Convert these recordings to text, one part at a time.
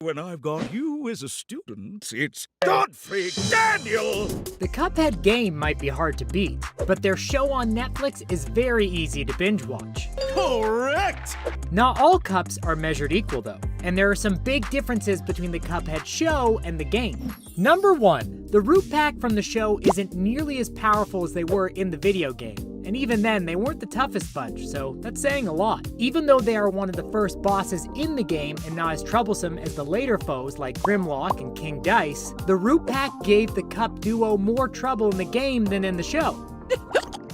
When I've got you as a student, it's Godfrey Daniel! The Cuphead game might be hard to beat, but their show on Netflix is very easy to binge watch. Correct! Not all cups are measured equal though, and there are some big differences between the Cuphead show and the game. Number 1, the root pack from the show isn't nearly as powerful as they were in the video game. And even then, they weren't the toughest bunch, so that's saying a lot. Even though they are one of the first bosses in the game and not as troublesome as the later foes like Grimlock and King Dice, the root pack gave the Cup duo more trouble in the game than in the show.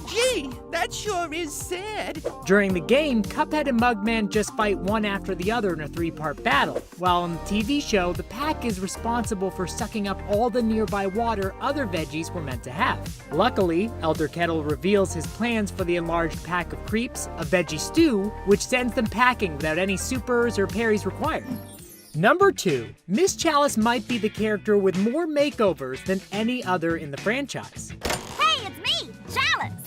Gee, that sure is sad. During the game, Cuphead and Mugman just fight one after the other in a 3-part battle, while in the TV show, the pack is responsible for sucking up all the nearby water other veggies were meant to have. Luckily, Elder Kettle reveals his plans for the enlarged pack of creeps, a veggie stew, which sends them packing without any supers or parries required. Number 2, Miss Chalice might be the character with more makeovers than any other in the franchise. Hey, it's me, Chalice!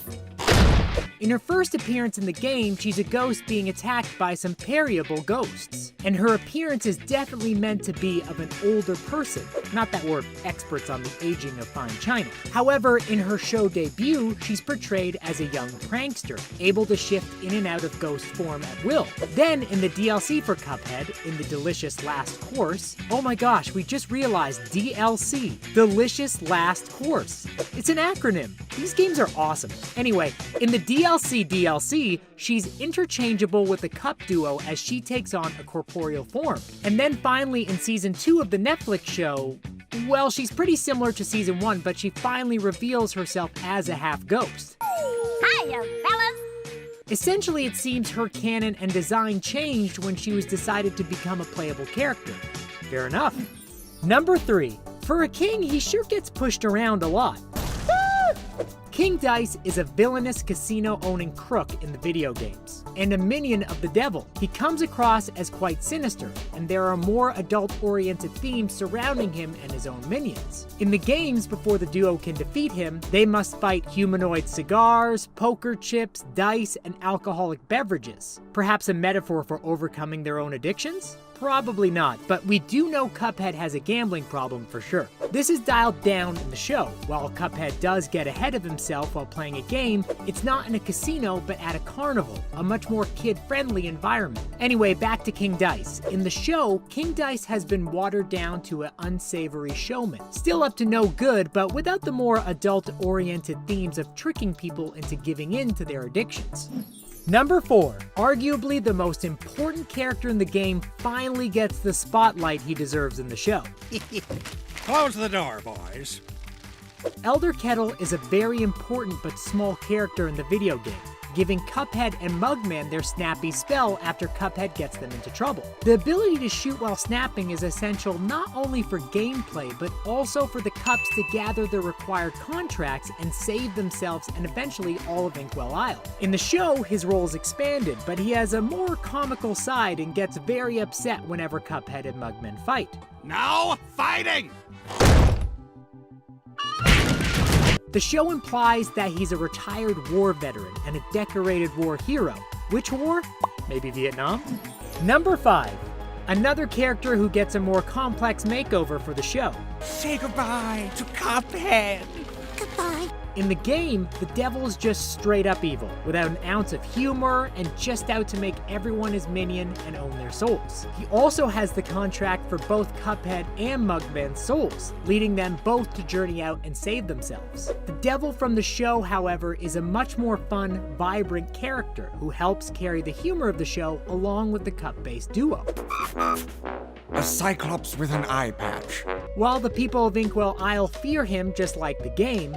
In her first appearance in the game, she's a ghost being attacked by some parryable ghosts. And her appearance is definitely meant to be of an older person. Not that we're experts on the aging of fine china. However, in her show debut, she's portrayed as a young prankster, able to shift in and out of ghost form at will. Then, in the DLC for Cuphead, in the Delicious Last Course, oh my gosh, we just realized DLC, Delicious Last Course. It's an acronym. These games are awesome. Anyway, in the DLC, she's interchangeable with the Cup duo as she takes on a corporeal form. And then finally in Season 2 of the Netflix show, well, she's pretty similar to Season 1, but she finally reveals herself as a half-ghost. Hiya, fellas! Essentially, it seems her canon and design changed when she was decided to become a playable character. Fair enough. Number 3. For a king, he sure gets pushed around a lot. King Dice is a villainous casino-owning crook in the video games, and a minion of the devil. He comes across as quite sinister, and there are more adult-oriented themes surrounding him and his own minions. In the games, before the duo can defeat him, they must fight humanoid cigars, poker chips, dice, and alcoholic beverages. Perhaps a metaphor for overcoming their own addictions? Probably not, but we do know Cuphead has a gambling problem for sure. This is dialed down in the show. While Cuphead does get ahead of himself while playing a game, it's not in a casino but at a carnival, a much more kid-friendly environment. Anyway, back to King Dice. In the show, King Dice has been watered down to an unsavory showman. Still up to no good, but without the more adult-oriented themes of tricking people into giving in to their addictions. Number 4, arguably the most important character in the game finally gets the spotlight he deserves in the show. Close the door, boys. Elder Kettle is a very important but small character in the video game, giving Cuphead and Mugman their snappy spell after Cuphead gets them into trouble. The ability to shoot while snapping is essential not only for gameplay, but also for the Cups to gather the required contracts and save themselves and eventually all of Inkwell Isle. In the show, his role is expanded, but he has a more comical side and gets very upset whenever Cuphead and Mugman fight. Now, fighting! The show implies that he's a retired war veteran and a decorated war hero. Which war? Maybe Vietnam? Number 5. Another character who gets a more complex makeover for the show. Say goodbye to Cuphead. Goodbye. In the game, the devil is just straight up evil, without an ounce of humor and just out to make everyone his minion and own their souls. He also has the contract for both Cuphead and Mugman's souls, leading them both to journey out and save themselves. The devil from the show, however, is a much more fun, vibrant character who helps carry the humor of the show along with the Cup-based duo. A Cyclops with an eye patch. While the people of Inkwell Isle fear him just like the game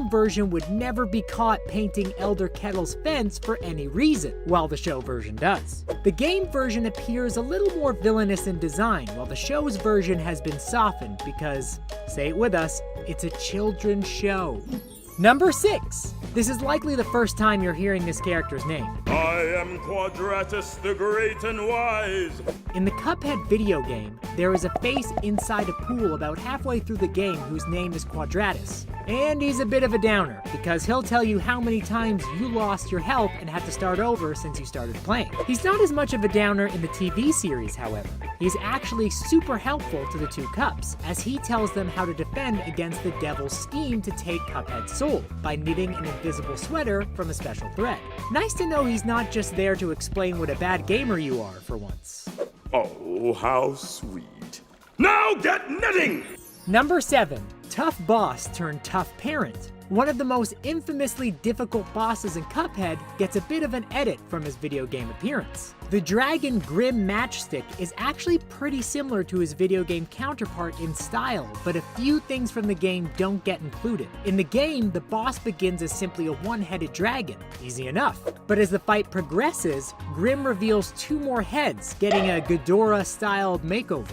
version would never be caught painting Elder Kettle's fence for any reason, while the show version does. The game version appears a little more villainous in design, while the show's version has been softened because, say it with us, it's a children's show. Number 6. This is likely the first time you're hearing this character's name. I am Quadratus the Great and Wise. In the Cuphead video game, there is a face inside a pool about halfway through the game whose name is Quadratus. And he's a bit of a downer, because he'll tell you how many times you lost your health and had to start over since you started playing. He's not as much of a downer in the TV series, however. He's actually super helpful to the two Cups, as he tells them how to defend against the devil's scheme to take Cuphead's soul, by knitting an invisible sweater from a special thread. Nice to know he's not just there to explain what a bad gamer you are, for once. Oh, how sweet. Now get knitting! Number 7. Tough boss turned tough parent. One of the most infamously difficult bosses in Cuphead gets a bit of an edit from his video game appearance. The dragon Grim Matchstick is actually pretty similar to his video game counterpart in style, but a few things from the game don't get included. In the game, the boss begins as simply a one-headed dragon, easy enough. But as the fight progresses, Grim reveals 2 more heads, getting a Ghidorah-styled makeover.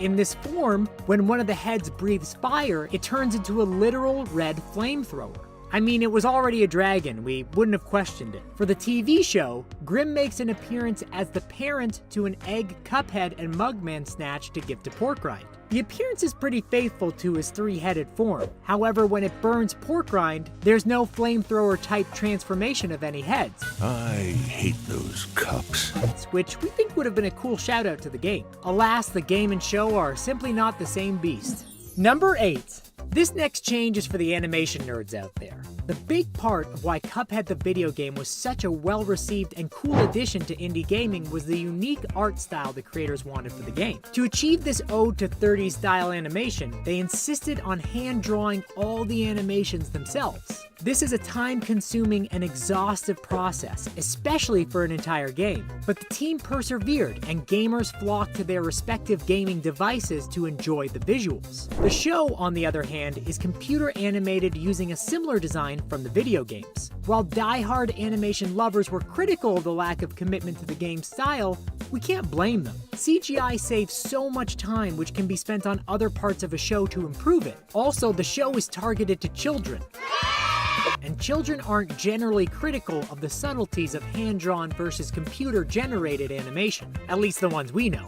In this form, when one of the heads breathes fire, it turns into a literal red flamethrower. I mean, it was already a dragon, we wouldn't have questioned it. For the TV show, Grim makes an appearance as the parent to an egg Cuphead and Mugman snatch to give to Porkrind. The appearance is pretty faithful to his 3-headed form. However, when it burns Porkrind, there's no flamethrower-type transformation of any heads. I hate those cups. Which we think would have been a cool shout-out to the game. Alas, the game and show are simply not the same beast. Number 8. This next change is for the animation nerds out there. The big part of why Cuphead the video game was such a well-received and cool addition to indie gaming was the unique art style the creators wanted for the game. To achieve this ode to 30s style animation, they insisted on hand-drawing all the animations themselves. This is a time-consuming and exhaustive process, especially for an entire game. But the team persevered, and gamers flocked to their respective gaming devices to enjoy the visuals. The show, on the other hand, is computer animated using a similar design from the video games. While die-hard animation lovers were critical of the lack of commitment to the game's style, we can't blame them. CGI saves so much time which can be spent on other parts of a show to improve it. Also, the show is targeted to children. And children aren't generally critical of the subtleties of hand-drawn versus computer-generated animation, at least the ones we know.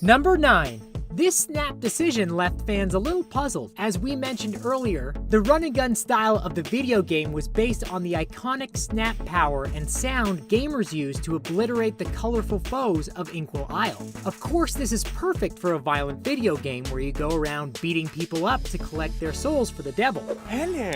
Number 9. This snap decision left fans a little puzzled. As we mentioned earlier, the run-and-gun style of the video game was based on the iconic snap power and sound gamers used to obliterate the colorful foes of Inkwell Isle. Of course, this is perfect for a violent video game where you go around beating people up to collect their souls for the devil. Hello.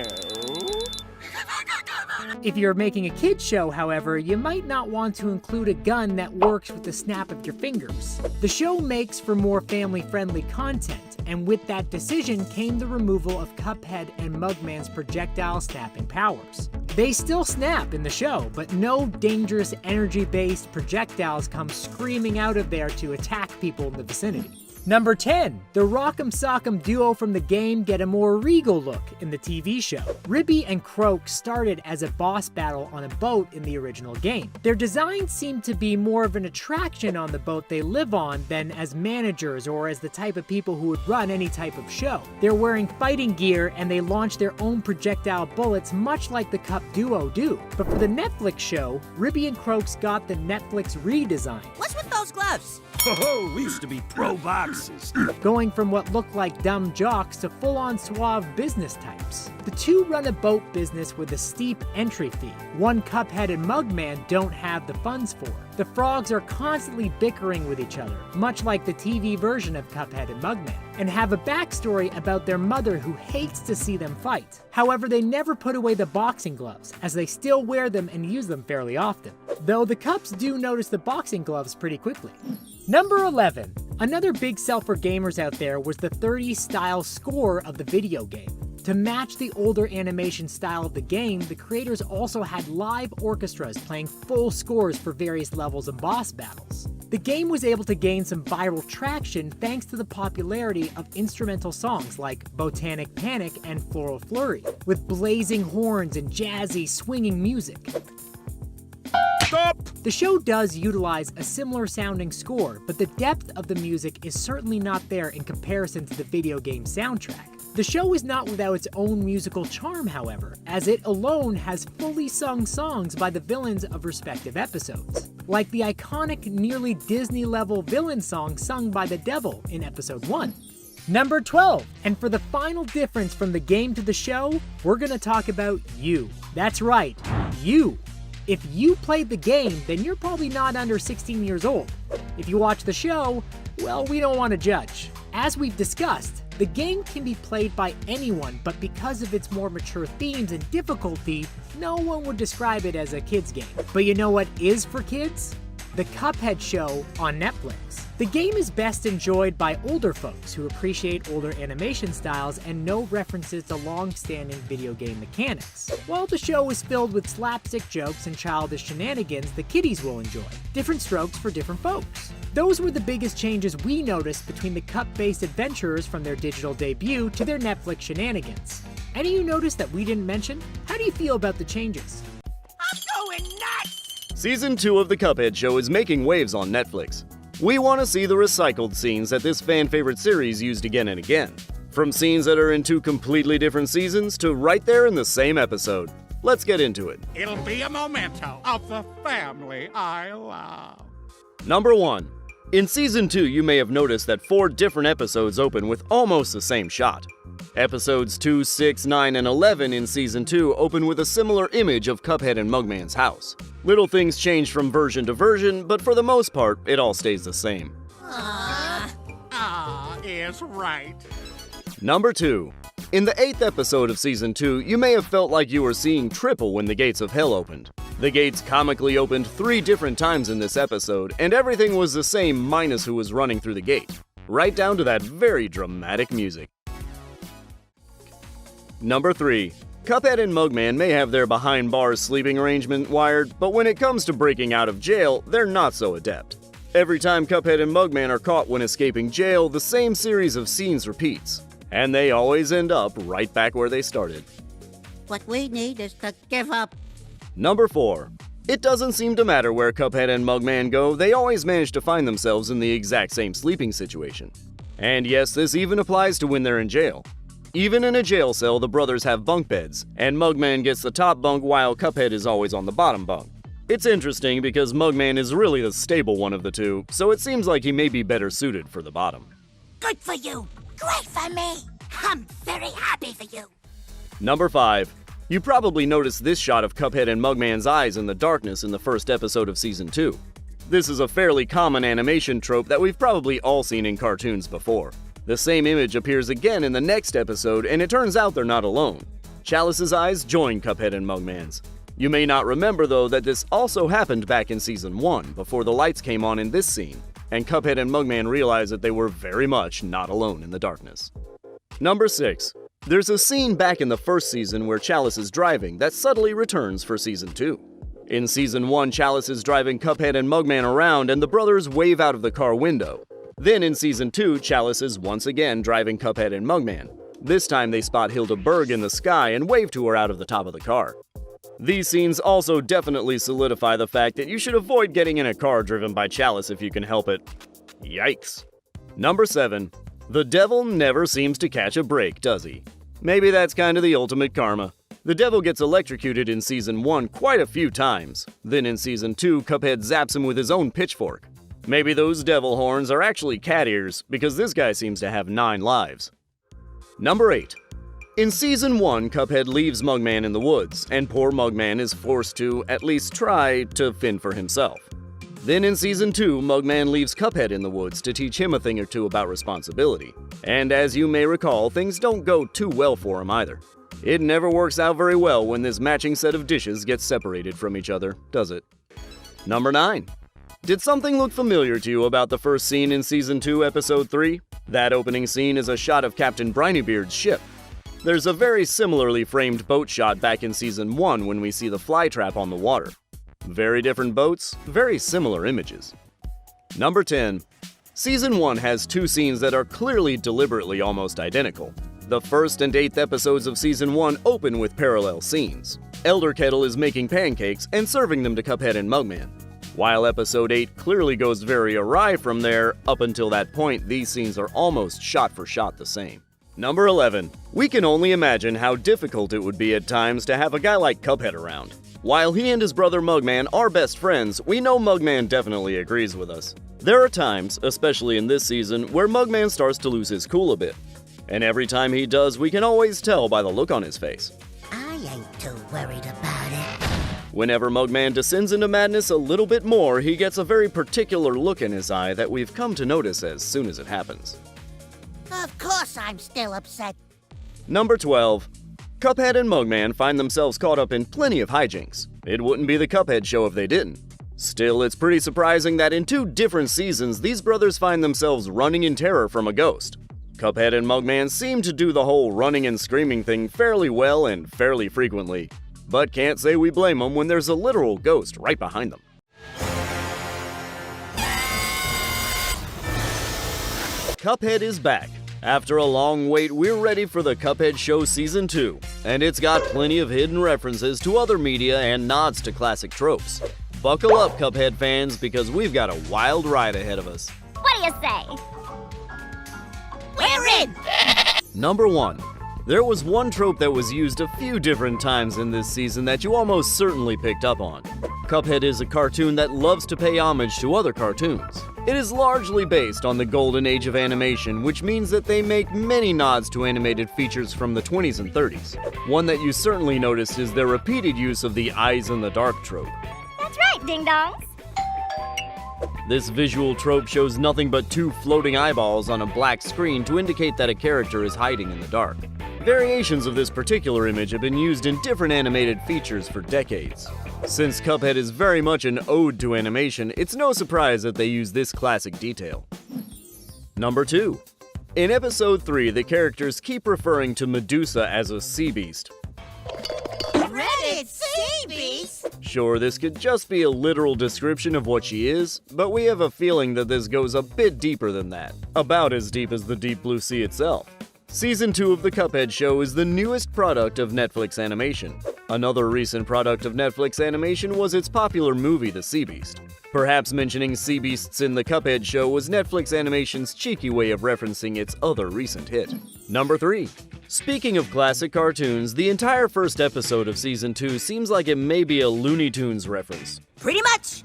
If you're making a kids show, however, you might not want to include a gun that works with the snap of your fingers. The show makes for more family-friendly content, and with that decision came the removal of Cuphead and Mugman's projectile snapping powers. They still snap in the show, but no dangerous energy-based projectiles come screaming out of there to attack people in the vicinity. Number 10. The Rock'em Sock'em duo from the game get a more regal look in the TV show. Ribby and Croak started as a boss battle on a boat in the original game. Their designs seem to be more of an attraction on the boat they live on than as managers or as the type of people who would run any type of show. They're wearing fighting gear and they launch their own projectile bullets much like the Cup duo do. But for the Netflix show, Ribby and Croak's got the Netflix redesign. What's with those gloves? Oh, we used to be pro boxers. Going from what looked like dumb jocks to full-on suave business types. The two run a boat business with a steep entry fee, one Cuphead and Mugman don't have the funds for. The frogs are constantly bickering with each other, much like the TV version of Cuphead and Mugman, and have a backstory about their mother who hates to see them fight. However, they never put away the boxing gloves, as they still wear them and use them fairly often. Though the Cups do notice the boxing gloves pretty quickly. Number 11. Another big sell for gamers out there was the 30s style score of the video game. To match the older animation style of the game, the creators also had live orchestras playing full scores for various levels and boss battles. The game was able to gain some viral traction thanks to the popularity of instrumental songs like Botanic Panic and Floral Flurry, with blazing horns and jazzy, swinging music. Stop! The show does utilize a similar sounding score, but the depth of the music is certainly not there in comparison to the video game soundtrack. The show is not without its own musical charm, however, as it alone has fully sung songs by the villains of respective episodes, like the iconic, nearly Disney-level villain song sung by the Devil in episode 1. Number 12, and for the final difference from the game to the show, we're gonna talk about you. That's right, you. If you played the game, then you're probably not under 16 years old. If you watch the show, well, we don't want to judge. As we've discussed, the game can be played by anyone, but because of its more mature themes and difficulty, no one would describe it as a kid's game. But you know what is for kids? The Cuphead show on Netflix. The game is best enjoyed by older folks who appreciate older animation styles and no references to long-standing video game mechanics. While the show is filled with slapstick jokes and childish shenanigans the kiddies will enjoy. Different strokes for different folks. Those were the biggest changes we noticed between the cup-based adventurers from their digital debut to their Netflix shenanigans. Any you noticed that we didn't mention? How do you feel about the changes? I'm going nuts! Season 2 of the Cuphead show is making waves on Netflix. We want to see the recycled scenes that this fan-favorite series used again and again. From scenes that are in 2 completely different seasons to right there in the same episode. Let's get into it. It'll be a memento of the family I love. Number 1. In Season 2, you may have noticed that 4 different episodes open with almost the same shot. Episodes 2, 6, 9, and 11 in Season 2 open with a similar image of Cuphead and Mugman's house. Little things change from version to version, but for the most part, it all stays the same. Is right. Number 2. In the 8th episode of Season 2, you may have felt like you were seeing triple when the gates of hell opened. The gates comically opened 3 different times in this episode, and everything was the same minus who was running through the gate. Right down to that very dramatic music. Number 3. Cuphead and Mugman may have their behind bars sleeping arrangement wired, but when it comes to breaking out of jail, they're not so adept. Every time Cuphead and Mugman are caught when escaping jail, the same series of scenes repeats, and they always end up right back where they started. What we need is to give up. Number 4. It doesn't seem to matter where Cuphead and Mugman go, they always manage to find themselves in the exact same sleeping situation. And yes, this even applies to when they're in jail. Even in a jail cell, the brothers have bunk beds, and Mugman gets the top bunk while Cuphead is always on the bottom bunk. It's interesting because Mugman is really the stable one of the two, so it seems like he may be better suited for the bottom. Good for you. Great for me. I'm very happy for you. Number 5. You probably noticed this shot of Cuphead and Mugman's eyes in the darkness in the first episode of Season 2. This is a fairly common animation trope that we've probably all seen in cartoons before. The same image appears again in the next episode, and it turns out they're not alone. Chalice's eyes join Cuphead and Mugman's. You may not remember, though, that this also happened back in Season 1, before the lights came on in this scene, and Cuphead and Mugman realized that they were very much not alone in the darkness. Number 6. There's a scene back in the first season where Chalice is driving that subtly returns for Season 2. In Season 1, Chalice is driving Cuphead and Mugman around, and the brothers wave out of the car window. Then in Season 2, Chalice is once again driving Cuphead and Mugman. This time they spot Hilda Berg in the sky and wave to her out of the top of the car. These scenes also definitely solidify the fact that you should avoid getting in a car driven by Chalice if you can help it. Yikes. Number 7. The devil never seems to catch a break, does he? Maybe that's kind of the ultimate karma. The devil gets electrocuted in Season 1 quite a few times. Then in Season 2, Cuphead zaps him with his own pitchfork. Maybe those devil horns are actually cat ears, because this guy seems to have 9 lives. Number 8. In Season 1, Cuphead leaves Mugman in the woods, and poor Mugman is forced to, at least try, to fend for himself. Then in Season 2, Mugman leaves Cuphead in the woods to teach him a thing or two about responsibility. And as you may recall, things don't go too well for him either. It never works out very well when this matching set of dishes gets separated from each other, does it? Number 9. Did something look familiar to you about the first scene in Season 2, Episode 3? That opening scene is a shot of Captain Brinybeard's ship. There's a very similarly framed boat shot back in Season 1 when we see the flytrap on the water. Very different boats, very similar images. Number 10. Season 1 has 2 scenes that are clearly deliberately almost identical. The first and 8th episodes of Season 1 open with parallel scenes. Elder Kettle is making pancakes and serving them to Cuphead and Mugman. While episode 8 clearly goes very awry from there, up until that point, these scenes are almost shot for shot the same. Number 11. We can only imagine how difficult it would be at times to have a guy like Cuphead around. While he and his brother Mugman are best friends, we know Mugman definitely agrees with us. There are times, especially in this season, where Mugman starts to lose his cool a bit. And every time he does, we can always tell by the look on his face. I ain't too worried about it. Whenever Mugman descends into madness a little bit more, he gets a very particular look in his eye that we've come to notice as soon as it happens. Of course I'm still upset. Number 12. Cuphead and Mugman find themselves caught up in plenty of hijinks. It wouldn't be the Cuphead show if they didn't. Still, it's pretty surprising that in 2 different seasons, these brothers find themselves running in terror from a ghost. Cuphead and Mugman seem to do the whole running and screaming thing fairly well and fairly frequently, but can't say we blame them when there's a literal ghost right behind them. Cuphead is back. After a long wait, we're ready for the Cuphead Show Season 2, and it's got plenty of hidden references to other media and nods to classic tropes. Buckle up, Cuphead fans, because we've got a wild ride ahead of us. What do you say? We're in! Number 1. There was one trope that was used a few different times in this season that you almost certainly picked up on. Cuphead is a cartoon that loves to pay homage to other cartoons. It is largely based on the golden age of animation, which means that they make many nods to animated features from the 20s and 30s. One that you certainly noticed is their repeated use of the eyes in the dark trope. That's right, ding-dongs. This visual trope shows nothing but 2 floating eyeballs on a black screen to indicate that a character is hiding in the dark. Variations of this particular image have been used in different animated features for decades. Since Cuphead is very much an ode to animation, it's no surprise that they use this classic detail. Number 2. In episode 3, the characters keep referring to Medusa as a sea beast. Dreaded sea beast? Sure, this could just be a literal description of what she is, but we have a feeling that this goes a bit deeper than that. About as deep as the deep blue sea itself. Season 2 of the Cuphead Show is the newest product of Netflix Animation. Another recent product of Netflix Animation was its popular movie, The Sea Beast. Perhaps mentioning sea beasts in the Cuphead Show was Netflix Animation's cheeky way of referencing its other recent hit. Number 3. Speaking of classic cartoons, the entire first episode of Season 2 seems like it may be a Looney Tunes reference. Pretty much.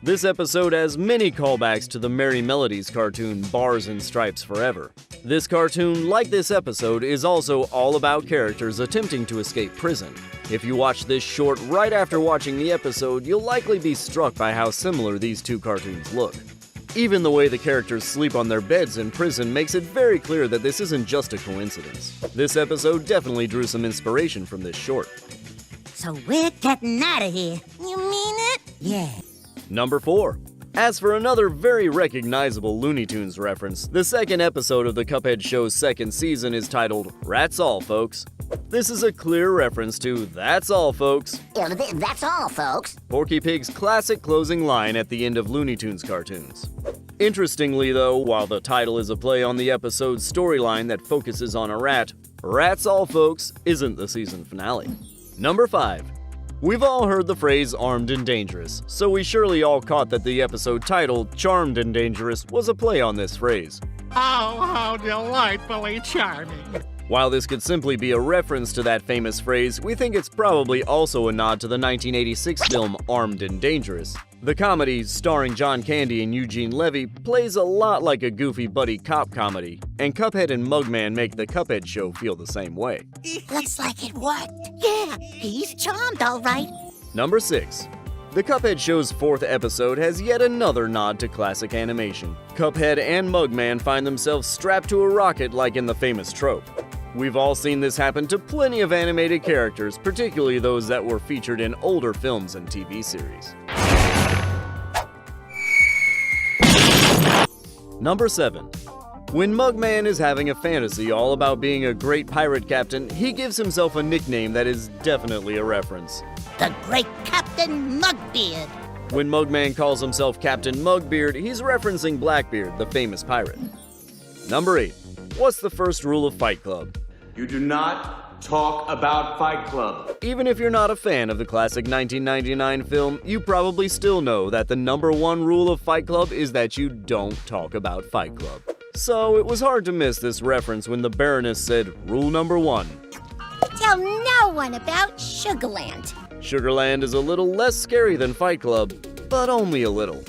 This episode has many callbacks to the Merry Melodies cartoon Bars and Stripes Forever. This cartoon, like this episode, is also all about characters attempting to escape prison. If you watch this short right after watching the episode, you'll likely be struck by how similar these 2 cartoons look. Even the way the characters sleep on their beds in prison makes it very clear that this isn't just a coincidence. This episode definitely drew some inspiration from this short. So we're getting out of here. You mean it? Yeah. Number 4. As for another very recognizable Looney Tunes reference, the second episode of the Cuphead Show's second season is titled Rats All, Folks. This is a clear reference to That's All, Folks. That's all, folks. Porky Pig's classic closing line at the end of Looney Tunes cartoons. Interestingly though, while the title is a play on the episode's storyline that focuses on a rat, Rats All, Folks isn't the season finale. Number 5. We've all heard the phrase armed and dangerous, so we surely all caught that the episode titled Charmed and Dangerous was a play on this phrase. Oh, how delightfully charming. While this could simply be a reference to that famous phrase, we think it's probably also a nod to the 1986 film Armed and Dangerous. The comedy, starring John Candy and Eugene Levy, plays a lot like a goofy buddy cop comedy, and Cuphead and Mugman make the Cuphead Show feel the same way. Looks like it worked. Yeah, he's charmed all right. Number 6. The Cuphead Show's 4th episode has yet another nod to classic animation. Cuphead and Mugman find themselves strapped to a rocket like in the famous trope. We've all seen this happen to plenty of animated characters, particularly those that were featured in older films and TV series. Number 7. When Mugman is having a fantasy all about being a great pirate captain, he gives himself a nickname that is definitely a reference. The great Captain Mugbeard. When Mugman calls himself Captain Mugbeard, he's referencing Blackbeard, the famous pirate. Number 8. What's the first rule of Fight Club? You do not talk about Fight Club. Even if you're not a fan of the classic 1999 film, you probably still know that the #1 rule of Fight Club is that you don't talk about Fight Club. So it was hard to miss this reference when the Baroness said, rule #1. Tell no one about Sugarland. Sugarland is a little less scary than Fight Club, but only a little.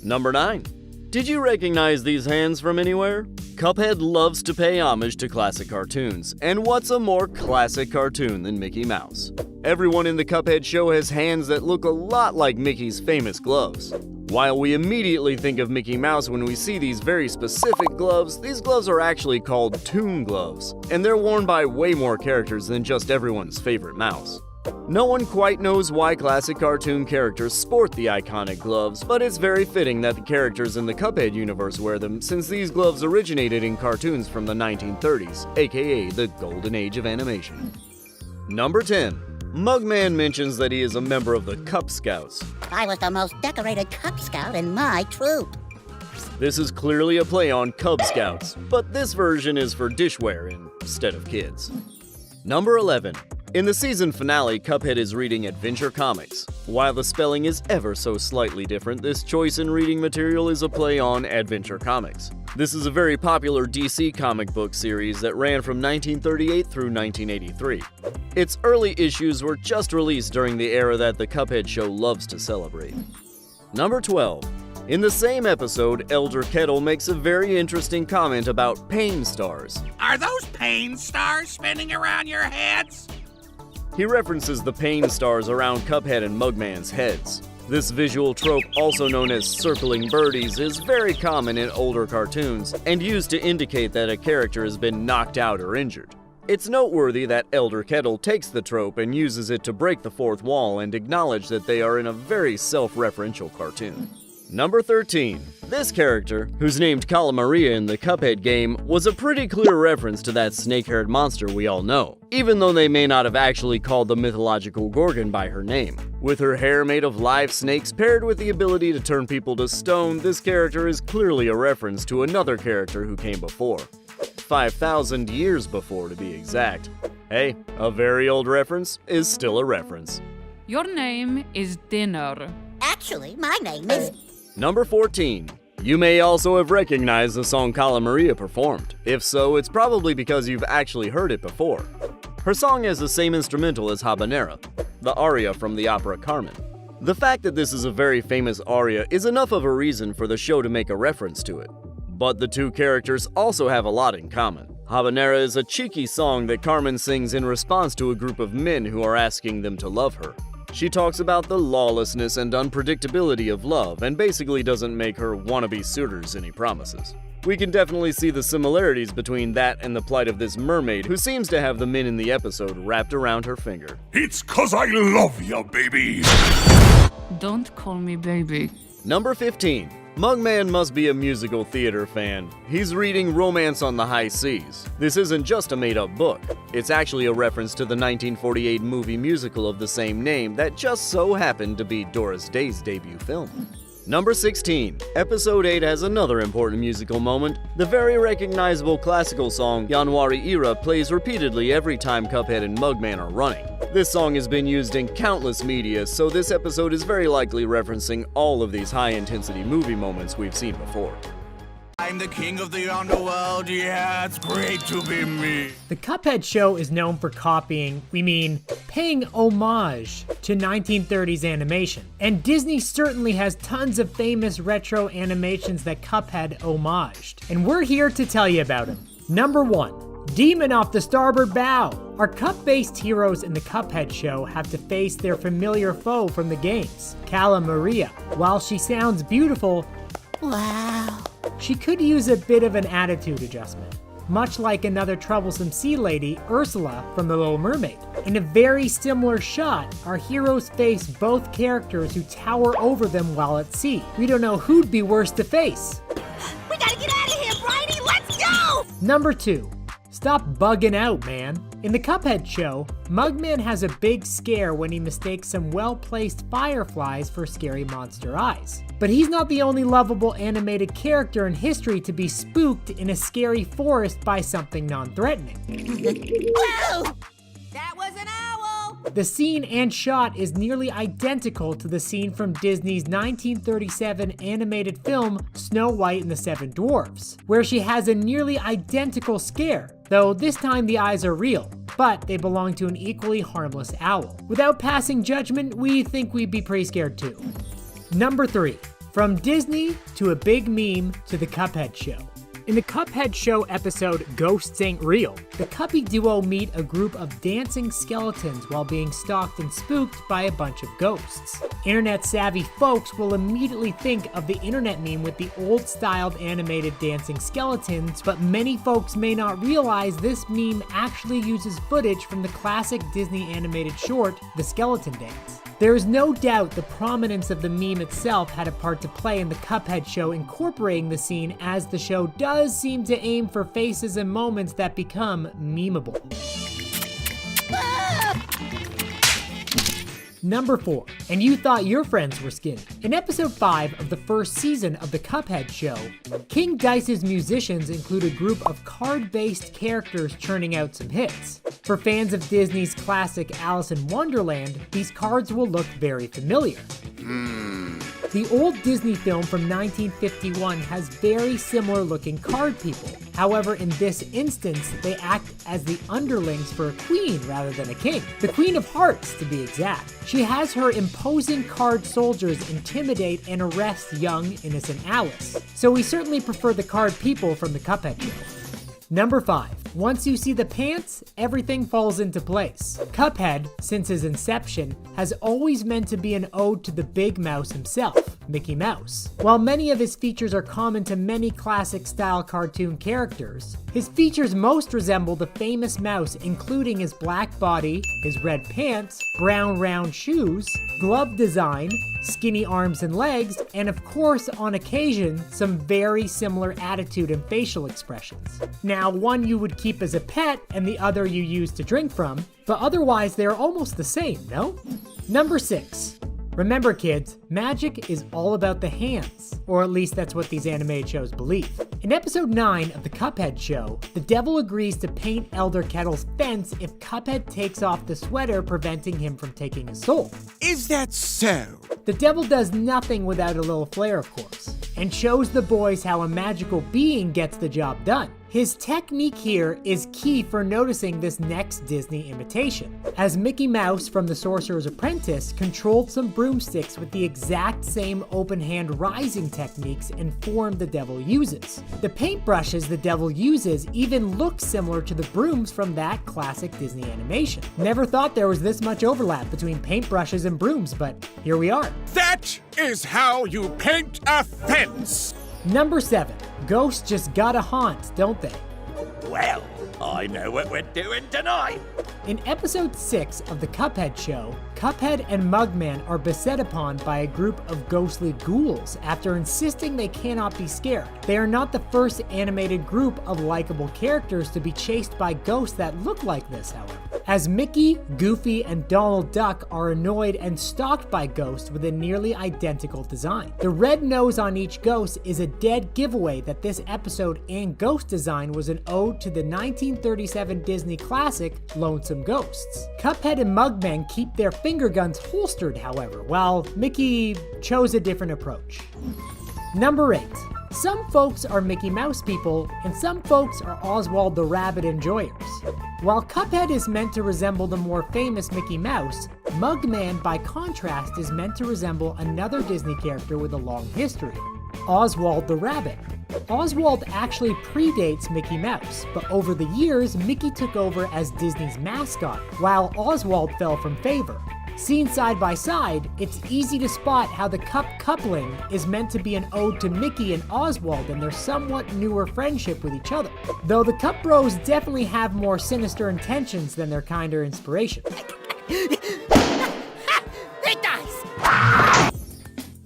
Number 9. Did you recognize these hands from anywhere? Cuphead loves to pay homage to classic cartoons, and what's a more classic cartoon than Mickey Mouse? Everyone in the Cuphead show has hands that look a lot like Mickey's famous gloves. While we immediately think of Mickey Mouse when we see these very specific gloves, these gloves are actually called Toon Gloves, and they're worn by way more characters than just everyone's favorite mouse. No one quite knows why classic cartoon characters sport the iconic gloves, but it's very fitting that the characters in the Cuphead universe wear them, since these gloves originated in cartoons from the 1930s, aka the golden age of animation. Number 10. Mugman mentions that he is a member of the Cub Scouts. I was the most decorated Cub Scout in my troop. This is clearly a play on Cub Scouts, but this version is for dishware instead of kids. Number 11. In the season finale, Cuphead is reading adventure comics. While the spelling is ever so slightly different, this choice in reading material is a play on adventure comics. This is a very popular DC comic book series that ran from 1938 through 1983. Its early issues were just released during the era that the Cuphead show loves to celebrate. Number 12. In the same episode, Elder Kettle makes a very interesting comment about pain stars. Are those pain stars spinning around your heads? He references the pain stars around Cuphead and Mugman's heads. This visual trope, also known as circling birdies, is very common in older cartoons and used to indicate that a character has been knocked out or injured. It's noteworthy that Elder Kettle takes the trope and uses it to break the fourth wall and acknowledge that they are in a very self-referential cartoon. Number 13. This character, who's named Maria in the Cuphead game, was a pretty clear reference to that snake-haired monster we all know, even though they may not have actually called the mythological Gorgon by her name. With her hair made of live snakes paired with the ability to turn people to stone, this character is clearly a reference to another character who came before. 5,000 years before, to be exact. Hey, a very old reference is still a reference. Your name is Dinner. Actually, my name is... Number 14. You may also have recognized the song Maria performed. If so, it's probably because you've actually heard it before. Her song has the same instrumental as Habanera, the aria from the opera Carmen. The fact that this is a very famous aria is enough of a reason for the show to make a reference to it. But the two characters also have a lot in common. Habanera is a cheeky song that Carmen sings in response to a group of men who are asking them to love her. She talks about the lawlessness and unpredictability of love and basically doesn't make her wannabe suitors any promises. We can definitely see the similarities between that and the plight of this mermaid who seems to have the men in the episode wrapped around her finger. It's 'cause I love ya, baby. Don't call me baby. Number 15. Mugman must be a musical theater fan. He's reading Romance on the High Seas. This isn't just a made-up book. It's actually a reference to the 1948 movie musical of the same name that just so happened to be Doris Day's debut film. Number 16. Episode 8 has another important musical moment. The very recognizable classical song January Era plays repeatedly every time Cuphead and Mugman are running. This song has been used in countless media, so this episode is very likely referencing all of these high-intensity movie moments we've seen before. I'm the king of the underworld, yeah, it's great to be me. The Cuphead show is known for paying homage to 1930s animation. And Disney certainly has tons of famous retro animations that Cuphead homaged. And we're here to tell you about them. Number 1. Demon off the starboard bow. Our cup-based heroes in the Cuphead show have to face their familiar foe from the games, Maria. While she sounds beautiful, Wow. she could use a bit of an attitude adjustment, much like another troublesome sea lady, Ursula, from The Little Mermaid. In a very similar shot, our heroes face both characters who tower over them while at sea. We don't know who'd be worse to face. We gotta get out of here, Bridie! Let's go! Number 2. Stop bugging out, man. In the Cuphead show, Mugman has a big scare when he mistakes some well-placed fireflies for scary monster eyes. But he's not the only lovable animated character in history to be spooked in a scary forest by something non-threatening. Whoa! The scene and shot is nearly identical to the scene from Disney's 1937 animated film Snow White and the Seven Dwarfs, where she has a nearly identical scare, though this time the eyes are real, but they belong to an equally harmless owl. Without passing judgment, we think we'd be pretty scared too. Number 3. From Disney to a big meme to the Cuphead show. In the Cuphead show episode Ghosts Ain't Real, the Cuppy duo meet a group of dancing skeletons while being stalked and spooked by a bunch of ghosts. Internet-savvy folks will immediately think of the internet meme with the old-styled animated dancing skeletons, but many folks may not realize this meme actually uses footage from the classic Disney animated short, The Skeleton Dance. There is no doubt the prominence of the meme itself had a part to play in the Cuphead show incorporating the scene, as the show does seem to aim for faces and moments that become memeable. Number 4, and you thought your friends were skinny. In episode 5 of the first season of the Cuphead show, King Dice's musicians include a group of card-based characters churning out some hits. For fans of Disney's classic Alice in Wonderland, these cards will look very familiar. The old Disney film from 1951 has very similar looking card people. However, in this instance, they act as the underlings for a queen rather than a king. The Queen of Hearts, to be exact. She has her imposing card soldiers intimidate and arrest young, innocent Alice. So we certainly prefer the card people from the Cuphead show. Number 5. Once you see the pants, everything falls into place. Cuphead, since his inception, has always meant to be an ode to the big mouse himself, Mickey Mouse. While many of his features are common to many classic-style cartoon characters, his features most resemble the famous mouse, including his black body, his red pants, brown round shoes, glove design, skinny arms and legs, and of course, on occasion, some very similar attitude and facial expressions. Now, one you would keep as a pet and the other you use to drink from, but otherwise they're almost the same, no? Number 6. Remember kids, magic is all about the hands, or at least that's what these animated shows believe. In episode 9 of the Cuphead show, the devil agrees to paint Elder Kettle's fence if Cuphead takes off the sweater, preventing him from taking his soul. Is that so? The devil does nothing without a little flair, of course, and shows the boys how a magical being gets the job done. His technique here is key for noticing this next Disney imitation, as Mickey Mouse from The Sorcerer's Apprentice controlled some broomsticks with the exact same open hand rising techniques and form the devil uses. The paintbrushes the devil uses even look similar to the brooms from that classic Disney animation. Never thought there was this much overlap between paintbrushes and brooms, but here we are. That is how you paint a fence! Number 7. Ghosts just gotta haunt, don't they? Well, I know what we're doing tonight. In episode 6 of the Cuphead show, Cuphead and Mugman are beset upon by a group of ghostly ghouls after insisting they cannot be scared. They are not the first animated group of likable characters to be chased by ghosts that look like this, however, as Mickey, Goofy, and Donald Duck are annoyed and stalked by ghosts with a nearly identical design. The red nose on each ghost is a dead giveaway that this episode and ghost design was an ode to the 1937 Disney classic Lonesome Ghosts. Cuphead and Mugman keep their finger guns holstered, however, while Mickey chose a different approach. Number 8. Some folks are Mickey Mouse people, and some folks are Oswald the Rabbit enjoyers. While Cuphead is meant to resemble the more famous Mickey Mouse, Mugman, by contrast, is meant to resemble another Disney character with a long history, Oswald the Rabbit. Oswald actually predates Mickey Mouse, but over the years, Mickey took over as Disney's mascot, while Oswald fell from favor. Seen side by side, it's easy to spot how the coupling is meant to be an ode to Mickey and Oswald and their somewhat newer friendship with each other. Though the Cup Bros definitely have more sinister intentions than their kinder inspiration. It does!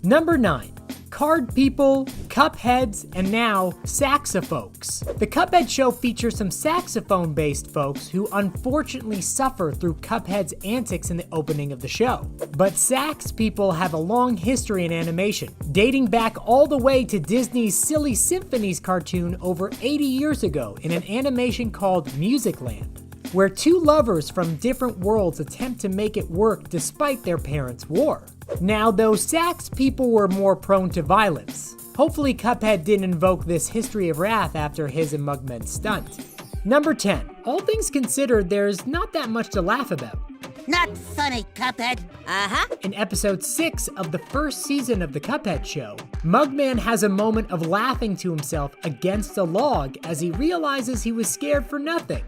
Number 9. Card people, Cupheads, and now Saxofolks. The Cuphead show features some saxophone-based folks who unfortunately suffer through Cuphead's antics in the opening of the show. But sax people have a long history in animation, dating back all the way to Disney's Silly Symphonies cartoon over 80 years ago in an animation called Musicland. where two lovers from different worlds attempt to make it work despite their parents' war. Now, those Sax people were more prone to violence. Hopefully Cuphead didn't invoke this history of wrath after his and Mugman's stunt. Number 10. All things considered, there's not that much to laugh about. Not funny, Cuphead. In episode 6 of the first season of the Cuphead show, Mugman has a moment of laughing to himself against a log as he realizes he was scared for nothing.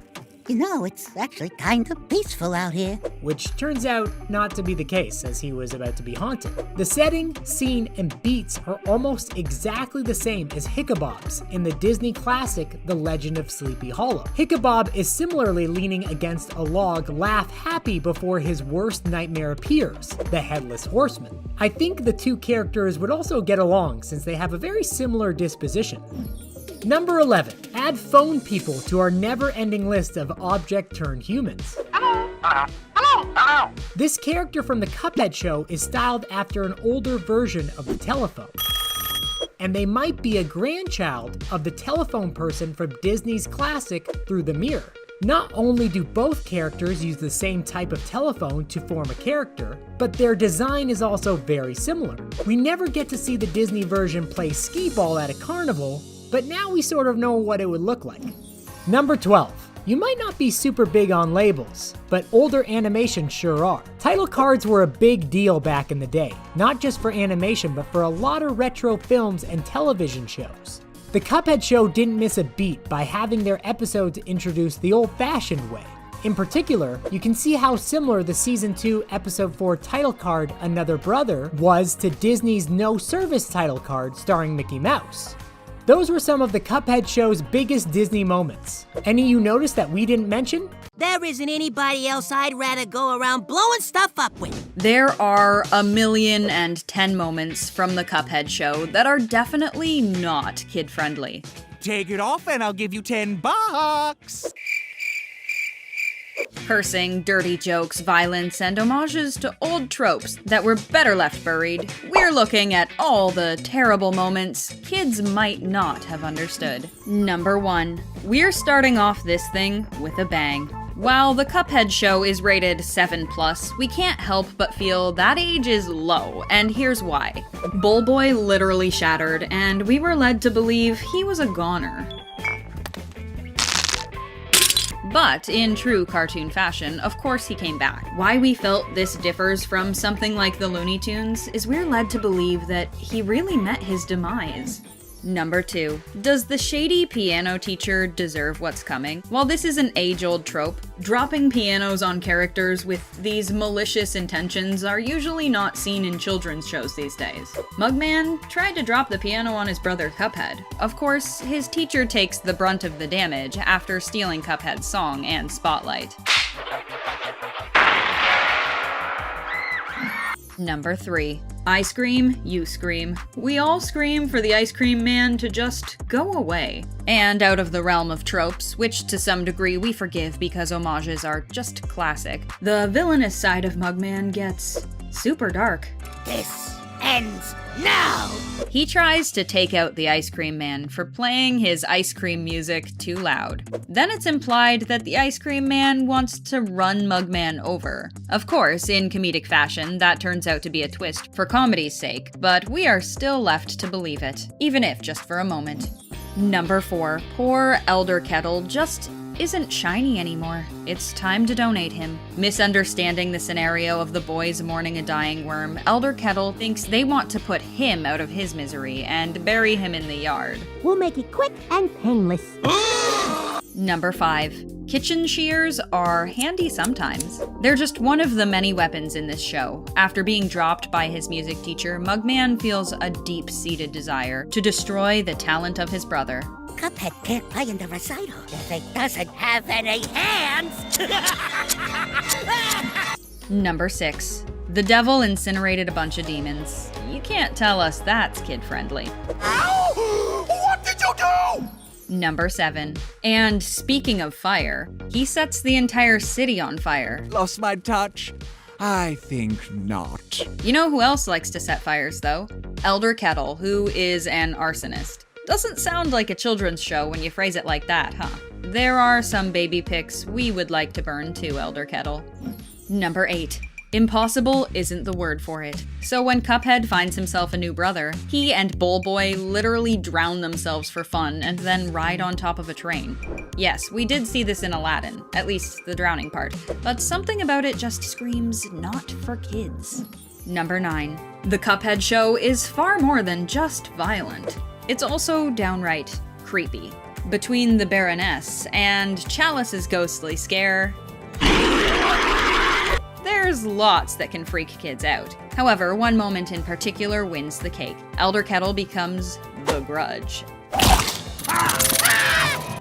You know, it's actually kind of peaceful out here. Which turns out not to be the case, as he was about to be haunted. The setting, scene, and beats are almost exactly the same as Hickabob's in the Disney classic The Legend of Sleepy Hollow. Hickabob is similarly leaning against a log, laugh happy before his worst nightmare appears, the Headless Horseman. I think the two characters would also get along since they have a very similar disposition. Number 11. Add phone people to our never-ending list of object-turned-humans. Hello. This character from the Cuphead show is styled after an older version of the telephone. And they might be a grandchild of the telephone person from Disney's classic Through the Mirror. Not only do both characters use the same type of telephone to form a character, but their design is also very similar. We never get to see the Disney version play skee-ball at a carnival, but now we sort of know what it would look like. Number 12. You might not be super big on labels, but older animations sure are. Title cards were a big deal back in the day, not just for animation, but for a lot of retro films and television shows. The Cuphead show didn't miss a beat by having their episodes introduced the old-fashioned way. In particular, you can see how similar the Season 2 Episode 4 title card, Another Brother, was to Disney's No Service title card starring Mickey Mouse. Those were some of the Cuphead show's biggest Disney moments. Any you noticed that we didn't mention? There isn't anybody else I'd rather go around blowing stuff up with. There are 1,000,010 moments from the Cuphead show that are definitely not kid-friendly. Take it off and I'll give you $10. Cursing, dirty jokes, violence, and homages to old tropes that were better left buried. We're looking at all the terrible moments kids might not have understood. Number 1. We're starting off this thing with a bang. While the Cuphead show is rated 7+, we can't help but feel that age is low, and here's why. Bull Boy literally shattered, and we were led to believe he was a goner. But in true cartoon fashion, of course he came back. Why we felt this differs from something like the Looney Tunes is we're led to believe that he really met his demise. Number 2. Does the shady piano teacher deserve what's coming? While this is an age-old trope, dropping pianos on characters with these malicious intentions are usually not seen in children's shows these days. Mugman tried to drop the piano on his brother Cuphead. Of course, his teacher takes the brunt of the damage after stealing Cuphead's song and spotlight. Number 3. I scream, you scream. We all scream for the ice cream man to just go away. And out of the realm of tropes, which to some degree we forgive because homages are just classic, the villainous side of Mugman gets super dark. This ends now! He tries to take out the ice cream man for playing his ice cream music too loud. Then it's implied that the ice cream man wants to run Mugman over. Of course, in comedic fashion, that turns out to be a twist for comedy's sake, but we are still left to believe it, even if just for a moment. Number 4. Poor Elder Kettle just isn't shiny anymore. It's time to donate him. Misunderstanding the scenario of the boys mourning a dying worm, Elder Kettle thinks they want to put him out of his misery and bury him in the yard. We'll make it quick and painless. Number 5. Kitchen shears are handy sometimes. They're just one of the many weapons in this show. After being dropped by his music teacher, Mugman feels a deep-seated desire to destroy the talent of his brother. Cuphead can't play in the recital if he doesn't have any hands! Number 6. The devil incinerated a bunch of demons. You can't tell us that's kid-friendly. Ow! What did you do? Number 7. And speaking of fire, he sets the entire city on fire. Lost my touch? I think not. You know who else likes to set fires, though? Elder Kettle, who is an arsonist. Doesn't sound like a children's show when you phrase it like that, huh? There are some baby pics we would like to burn too, Elder Kettle. Number 8. Impossible isn't the word for it. So when Cuphead finds himself a new brother, he and Bowl Boy literally drown themselves for fun and then ride on top of a train. Yes, we did see this in Aladdin, at least the drowning part, but something about it just screams not for kids. Number 9. The Cuphead show is far more than just violent. It's also downright creepy. Between the Baroness and Chalice's ghostly scare, there's lots that can freak kids out. However, one moment in particular wins the cake. Elder Kettle becomes the Grudge.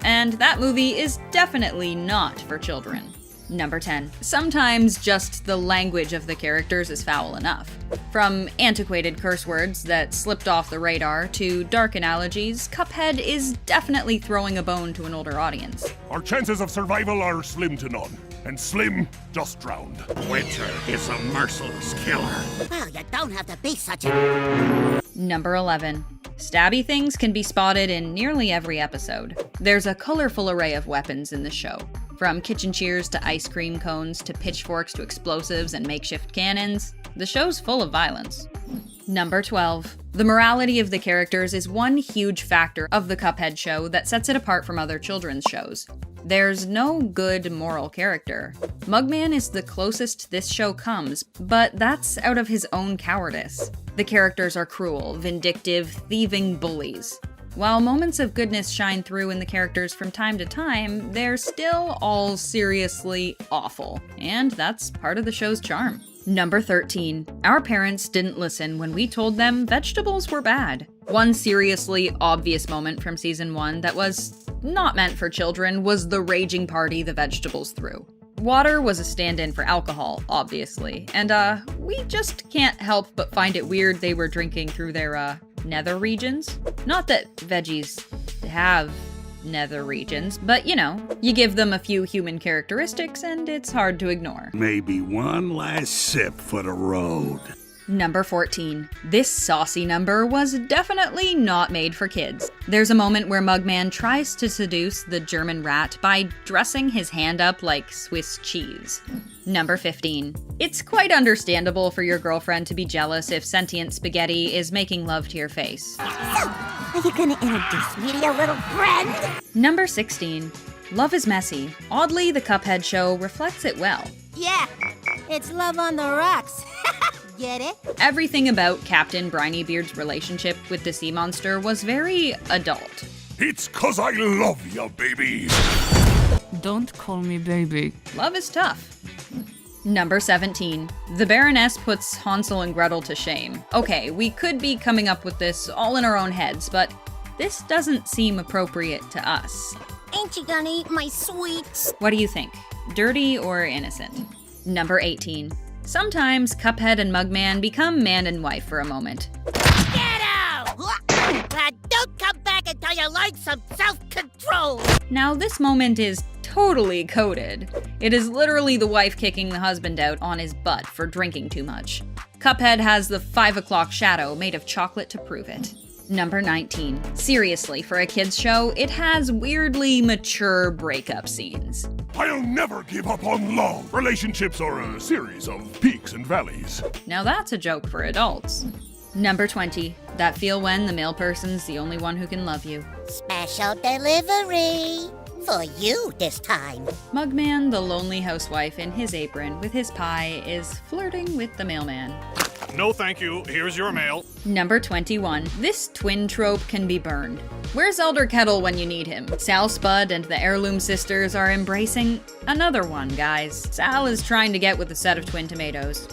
And that movie is definitely not for children. Number 10. Sometimes just the language of the characters is foul enough. From antiquated curse words that slipped off the radar to dark analogies, Cuphead is definitely throwing a bone to an older audience. Our chances of survival are slim to none. And Slim just drowned. Winter is a merciless killer. Well, you don't have to be such a... Number 11. Stabby things can be spotted in nearly every episode. There's a colorful array of weapons in the show. From kitchen shears to ice cream cones to pitchforks to explosives and makeshift cannons, the show's full of violence. Number 12. The morality of the characters is one huge factor of the Cuphead show that sets it apart from other children's shows. There's no good moral character. Mugman is the closest this show comes, but that's out of his own cowardice. The characters are cruel, vindictive, thieving bullies. While moments of goodness shine through in the characters from time to time, they're still all seriously awful, and that's part of the show's charm. Number 13. Our parents didn't listen when we told them vegetables were bad. One seriously obvious moment from season 1 that was not meant for children was the raging party the vegetables threw. Water was a stand-in for alcohol, obviously, and we just can't help but find it weird they were drinking through their nether regions. Not that veggies have nether regions, but you know, you give them a few human characteristics and it's hard to ignore. Maybe one last sip for the road. Number 14. This saucy number was definitely not made for kids. There's a moment where Mugman tries to seduce the German rat by dressing his hand up like Swiss cheese. Number 15. It's quite understandable for your girlfriend to be jealous if sentient spaghetti is making love to your face. So, are you gonna introduce me to your little friend? Number 16. Love is messy. Oddly, the Cuphead show reflects it well. Yeah, it's love on the rocks. Get it? Everything about Captain Brinybeard's relationship with the sea monster was very adult. It's 'cause I love ya, baby. Don't call me baby. Love is tough. Number 17. The Baroness puts Hansel and Gretel to shame. Okay, we could be coming up with this all in our own heads, but this doesn't seem appropriate to us. Ain't you gonna eat my sweets? What do you think? Dirty or innocent? Number 18. Sometimes Cuphead and Mugman become man and wife for a moment. Get out! Don't come back until you learn some self-control! Now this moment is totally coded. It is literally the wife kicking the husband out on his butt for drinking too much. Cuphead has the 5 o'clock shadow made of chocolate to prove it. Number 19. Seriously, for a kids show, it has weirdly mature breakup scenes. I'll never give up on love. Relationships are a series of peaks and valleys. Now that's a joke for adults. Number 20. That feel when the male person's the only one who can love you. Special delivery! For you this time. Mugman, the lonely housewife in his apron with his pie, is flirting with the mailman. No thank you, here's your mail. Number 21. This twin trope can be burned. Where's Elder Kettle when you need him? Sal Spud and the Heirloom Sisters are embracing another one, guys. Sal is trying to get with a set of twin tomatoes.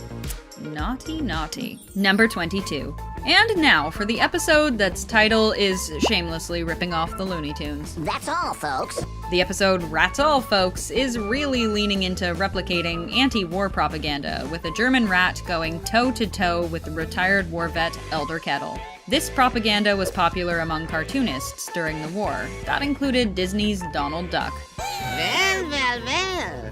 Naughty, naughty. Number 22. And now for the episode that's title is shamelessly ripping off the Looney Tunes. That's all, folks. The episode Rats All Folks is really leaning into replicating anti-war propaganda with a German rat going toe-to-toe with the retired war vet Elder Kettle. This propaganda was popular among cartoonists during the war. That included Disney's Donald Duck. Well.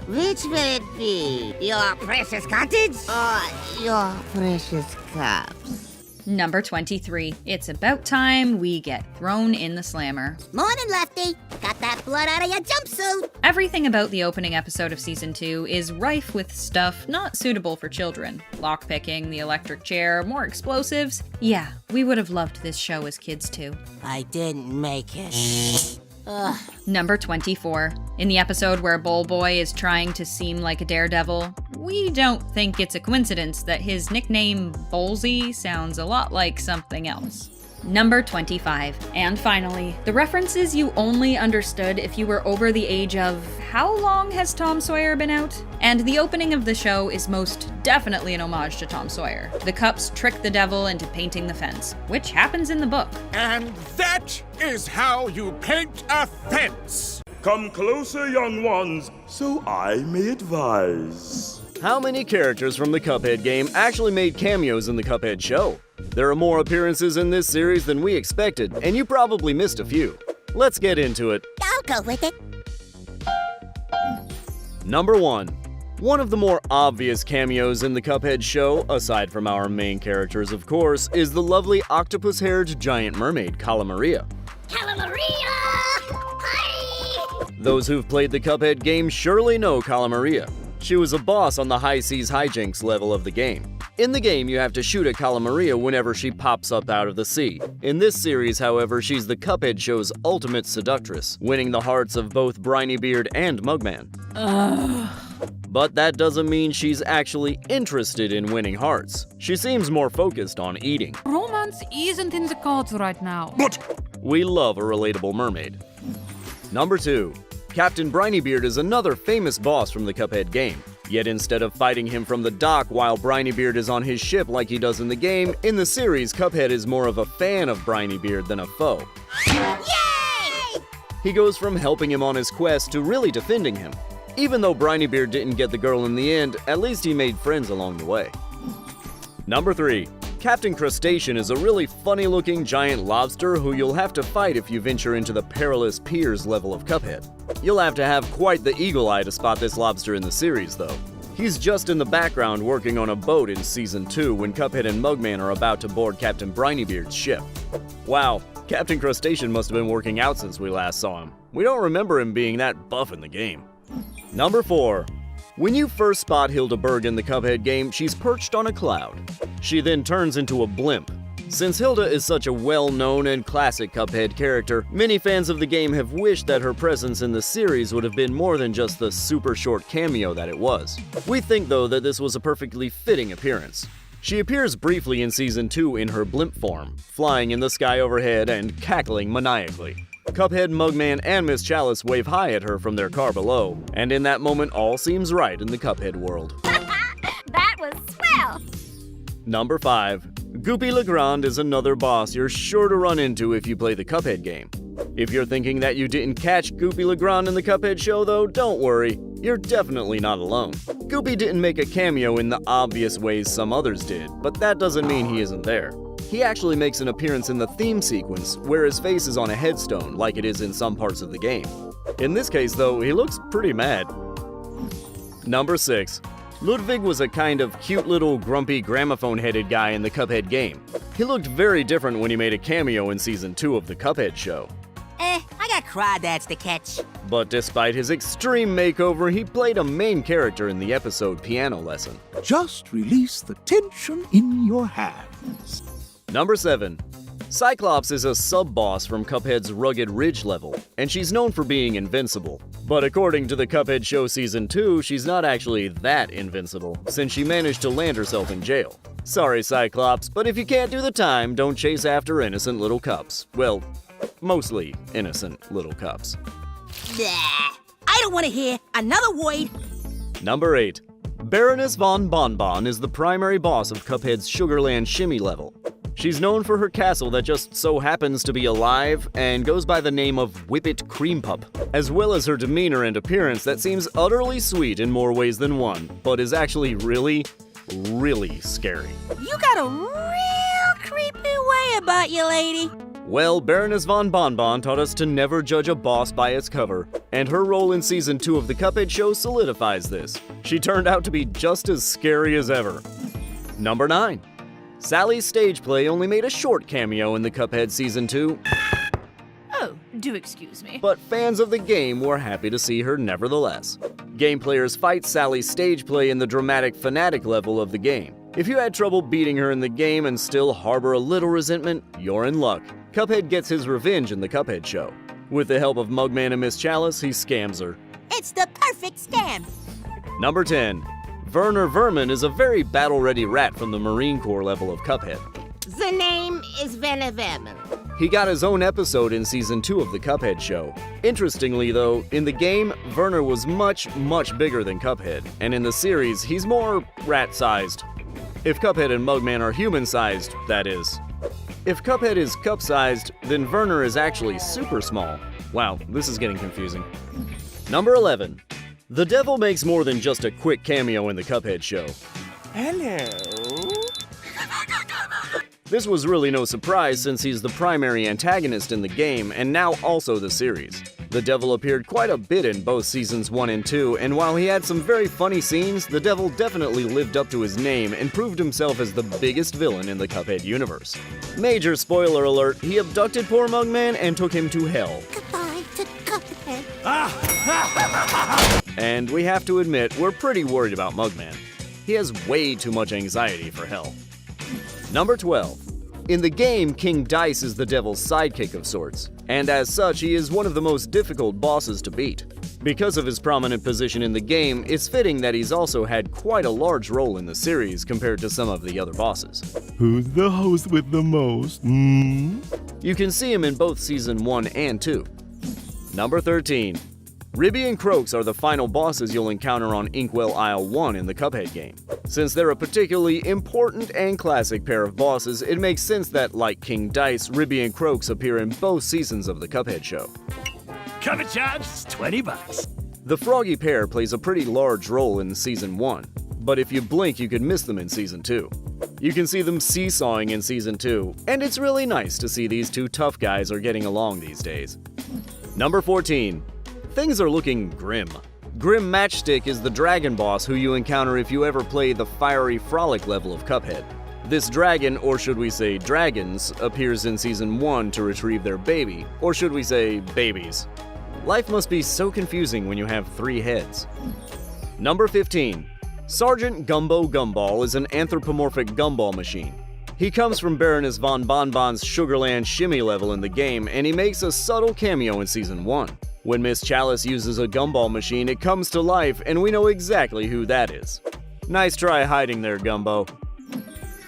Which will it be? Your precious cottage? Or your precious cups? Number 23. It's about time we get thrown in the slammer. Morning, Lefty. Got that blood out of your jumpsuit. Everything about the opening episode of Season 2 is rife with stuff not suitable for children. Lockpicking, the electric chair, more explosives. Yeah, we would have loved this show as kids too. I didn't make it. Ugh. Number 24. In the episode where Bowl Boy is trying to seem like a daredevil, we don't think it's a coincidence that his nickname Bowlsy sounds a lot like something else. Number 25. And finally, the references you only understood if you were over the age of how long has Tom Sawyer been out? And the opening of the show is most definitely an homage to Tom Sawyer. The cups trick the devil into painting the fence, which happens in the book. And that is how you paint a fence. Come closer, young ones, so I may advise. How many characters from the Cuphead game actually made cameos in the Cuphead show? There are more appearances in this series than we expected, and you probably missed a few. Let's get into it. I'll go with it. Number 1. One of the more obvious cameos in the Cuphead show, aside from our main characters of course, is the lovely octopus-haired giant mermaid, Cala Maria. Cala Maria! Hi! Those who've played the Cuphead game surely know Cala Maria. She was a boss on the High Seas Hijinks level of the game. In the game, you have to shoot at Cala Maria whenever she pops up out of the sea. In this series, however, she's the Cuphead show's ultimate seductress, winning the hearts of both Brineybeard and Mugman. But that doesn't mean she's actually interested in winning hearts. She seems more focused on eating. Romance isn't in the cards right now. But We love a relatable mermaid. Number 2. Captain Brineybeard is another famous boss from the Cuphead game. Yet instead of fighting him from the dock while Brineybeard is on his ship like he does in the game, in the series, Cuphead is more of a fan of Brineybeard than a foe. Yay! He goes from helping him on his quest to really defending him. Even though Brineybeard didn't get the girl in the end, at least he made friends along the way. Number 3. Captain Crustacean is a really funny-looking giant lobster who you'll have to fight if you venture into the perilous piers level of Cuphead. You'll have to have quite the eagle eye to spot this lobster in the series, though. He's just in the background working on a boat in Season 2 when Cuphead and Mugman are about to board Captain Brineybeard's ship. Wow, Captain Crustacean must have been working out since we last saw him. We don't remember him being that buff in the game. Number 4. When you first spot Hilda in the Cuphead game, she's perched on a cloud. She then turns into a blimp. Since Hilda is such a well-known and classic Cuphead character, many fans of the game have wished that her presence in the series would have been more than just the super short cameo that it was. We think though that this was a perfectly fitting appearance. She appears briefly in Season 2 in her blimp form, flying in the sky overhead and cackling maniacally. Cuphead, Mugman, and Miss Chalice wave hi at her from their car below, and in that moment all seems right in the Cuphead world. That was swell! Number 5. Goopy Legrand is another boss you're sure to run into if you play the Cuphead game. If you're thinking that you didn't catch Goopy Legrand in the Cuphead show though, don't worry, you're definitely not alone. Goopy didn't make a cameo in the obvious ways some others did, but that doesn't mean he isn't there. He actually makes an appearance in the theme sequence, where his face is on a headstone like it is in some parts of the game. In this case though, he looks pretty mad. Number 6. Ludwig was a kind of cute little grumpy gramophone-headed guy in the Cuphead game. He looked very different when he made a cameo in Season 2 of the Cuphead show. I got crawdads to catch. But despite his extreme makeover, he played a main character in the episode Piano Lesson. Just release the tension in your hands. Number 7. Cyclops is a sub-boss from Cuphead's Rugged Ridge level, and she's known for being invincible. But according to the Cuphead show Season 2, she's not actually that invincible, since she managed to land herself in jail. Sorry, Cyclops, but if you can't do the time, don't chase after innocent little cups. Well, mostly innocent little cups. Nah, I don't want to hear another word. Number 8. Baroness von Bonbon is the primary boss of Cuphead's Sugarland Shimmy level. She's known for her castle that just so happens to be alive and goes by the name of Whippet Cream Pup, as well as her demeanor and appearance that seems utterly sweet in more ways than one, but is actually really, really scary. You got a real creepy way about you, lady. Well, Baroness von Bonbon taught us to never judge a boss by its cover, and her role in Season 2 of the Cuphead show solidifies this. She turned out to be just as scary as ever. Number 9. Sally's stage play only made a short cameo in the Cuphead Season 2, Oh, do excuse me. but fans of the game were happy to see her nevertheless. Game players fight Sally's stage play in the dramatic fanatic level of the game. If you had trouble beating her in the game and still harbor a little resentment, you're in luck. Cuphead gets his revenge in the Cuphead show. With the help of Mugman and Miss Chalice, he scams her. It's the perfect scam. Number 10. Werner Vermin is a very battle-ready rat from the Marine Corps level of Cuphead. The name is Werner Vermin. He got his own episode in Season 2 of the Cuphead show. Interestingly though, in the game, Werner was much bigger than Cuphead, and in the series, he's more rat-sized. If Cuphead and Mugman are human-sized, that is. If Cuphead is cup-sized, then Werner is actually super small. Wow, this is getting confusing. Number 11. The devil makes more than just a quick cameo in the Cuphead show. Hello? This was really no surprise since he's the primary antagonist in the game and now also the series. The devil appeared quite a bit in both seasons 1 and 2, and while he had some very funny scenes, the devil definitely lived up to his name and proved himself as the biggest villain in the Cuphead universe. Major spoiler alert, he abducted poor Mugman and took him to hell. Goodbye to Cuphead. And we have to admit, we're pretty worried about Mugman. He has way too much anxiety for hell. Number 12. In the game, King Dice is the devil's sidekick of sorts, and as such, he is one of the most difficult bosses to beat. Because of his prominent position in the game, it's fitting that he's also had quite a large role in the series compared to some of the other bosses. Who's the host with the most? You can see him in both Season 1 and 2. Number 13. Ribby and Croaks are the final bosses you'll encounter on Inkwell Isle 1 in the Cuphead game. Since they're a particularly important and classic pair of bosses, it makes sense that, like King Dice, Ribby and Croaks appear in both seasons of the Cuphead show. Cover charge is $20. The Froggy pair plays a pretty large role in Season 1, but if you blink you could miss them in Season 2. You can see them seesawing in Season 2, and it's really nice to see these two tough guys are getting along these days. Number 14. Things are looking grim. Grim Matchstick is the dragon boss who you encounter if you ever play the Fiery Frolic level of Cuphead. This dragon, or should we say dragons, appears in Season 1 to retrieve their baby, or should we say babies. Life must be so confusing when you have 3 heads. Number 15. Sergeant Gumbo Gumball is an anthropomorphic gumball machine. He comes from Baroness von Bonbon's Sugarland Shimmy level in the game, and he makes a subtle cameo in Season 1. When Miss Chalice uses a gumball machine, it comes to life, and we know exactly who that is. Nice try hiding there, Gumbo.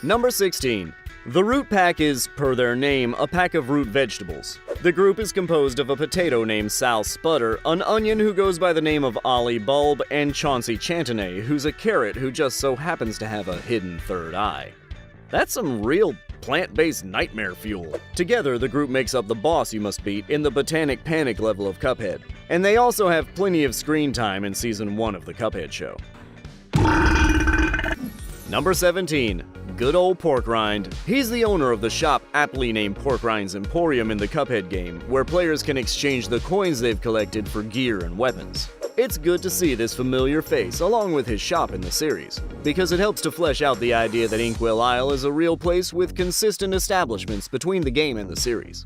Number 16. The Root Pack is, per their name, a pack of root vegetables. The group is composed of a potato named Sal Sputter, an onion who goes by the name of Ollie Bulb, and Chauncey Chantenay, who's a carrot who just so happens to have a hidden third eye. That's some real plant-based nightmare fuel. Together, the group makes up the boss you must beat in the Botanic Panic level of Cuphead. And they also have plenty of screen time in Season 1 of the Cuphead show. Number 17. Good old Pork Rind. He's the owner of the shop aptly named Pork Rind's Emporium in the Cuphead game, where players can exchange the coins they've collected for gear and weapons. It's good to see this familiar face along with his shop in the series, because it helps to flesh out the idea that Inkwell Isle is a real place with consistent establishments between the game and the series.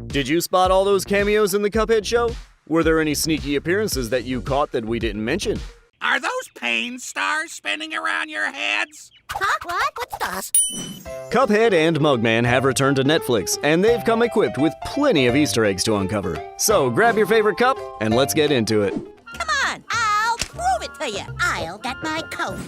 Did you spot all those cameos in the Cuphead show? Were there any sneaky appearances that you caught that we didn't mention? Are those pain stars spinning around your heads? Huh? What? What's this? Cuphead and Mugman have returned to Netflix, and they've come equipped with plenty of Easter eggs to uncover. So grab your favorite cup, and let's get into it. Come on, I'll prove it to you. I'll get my coat.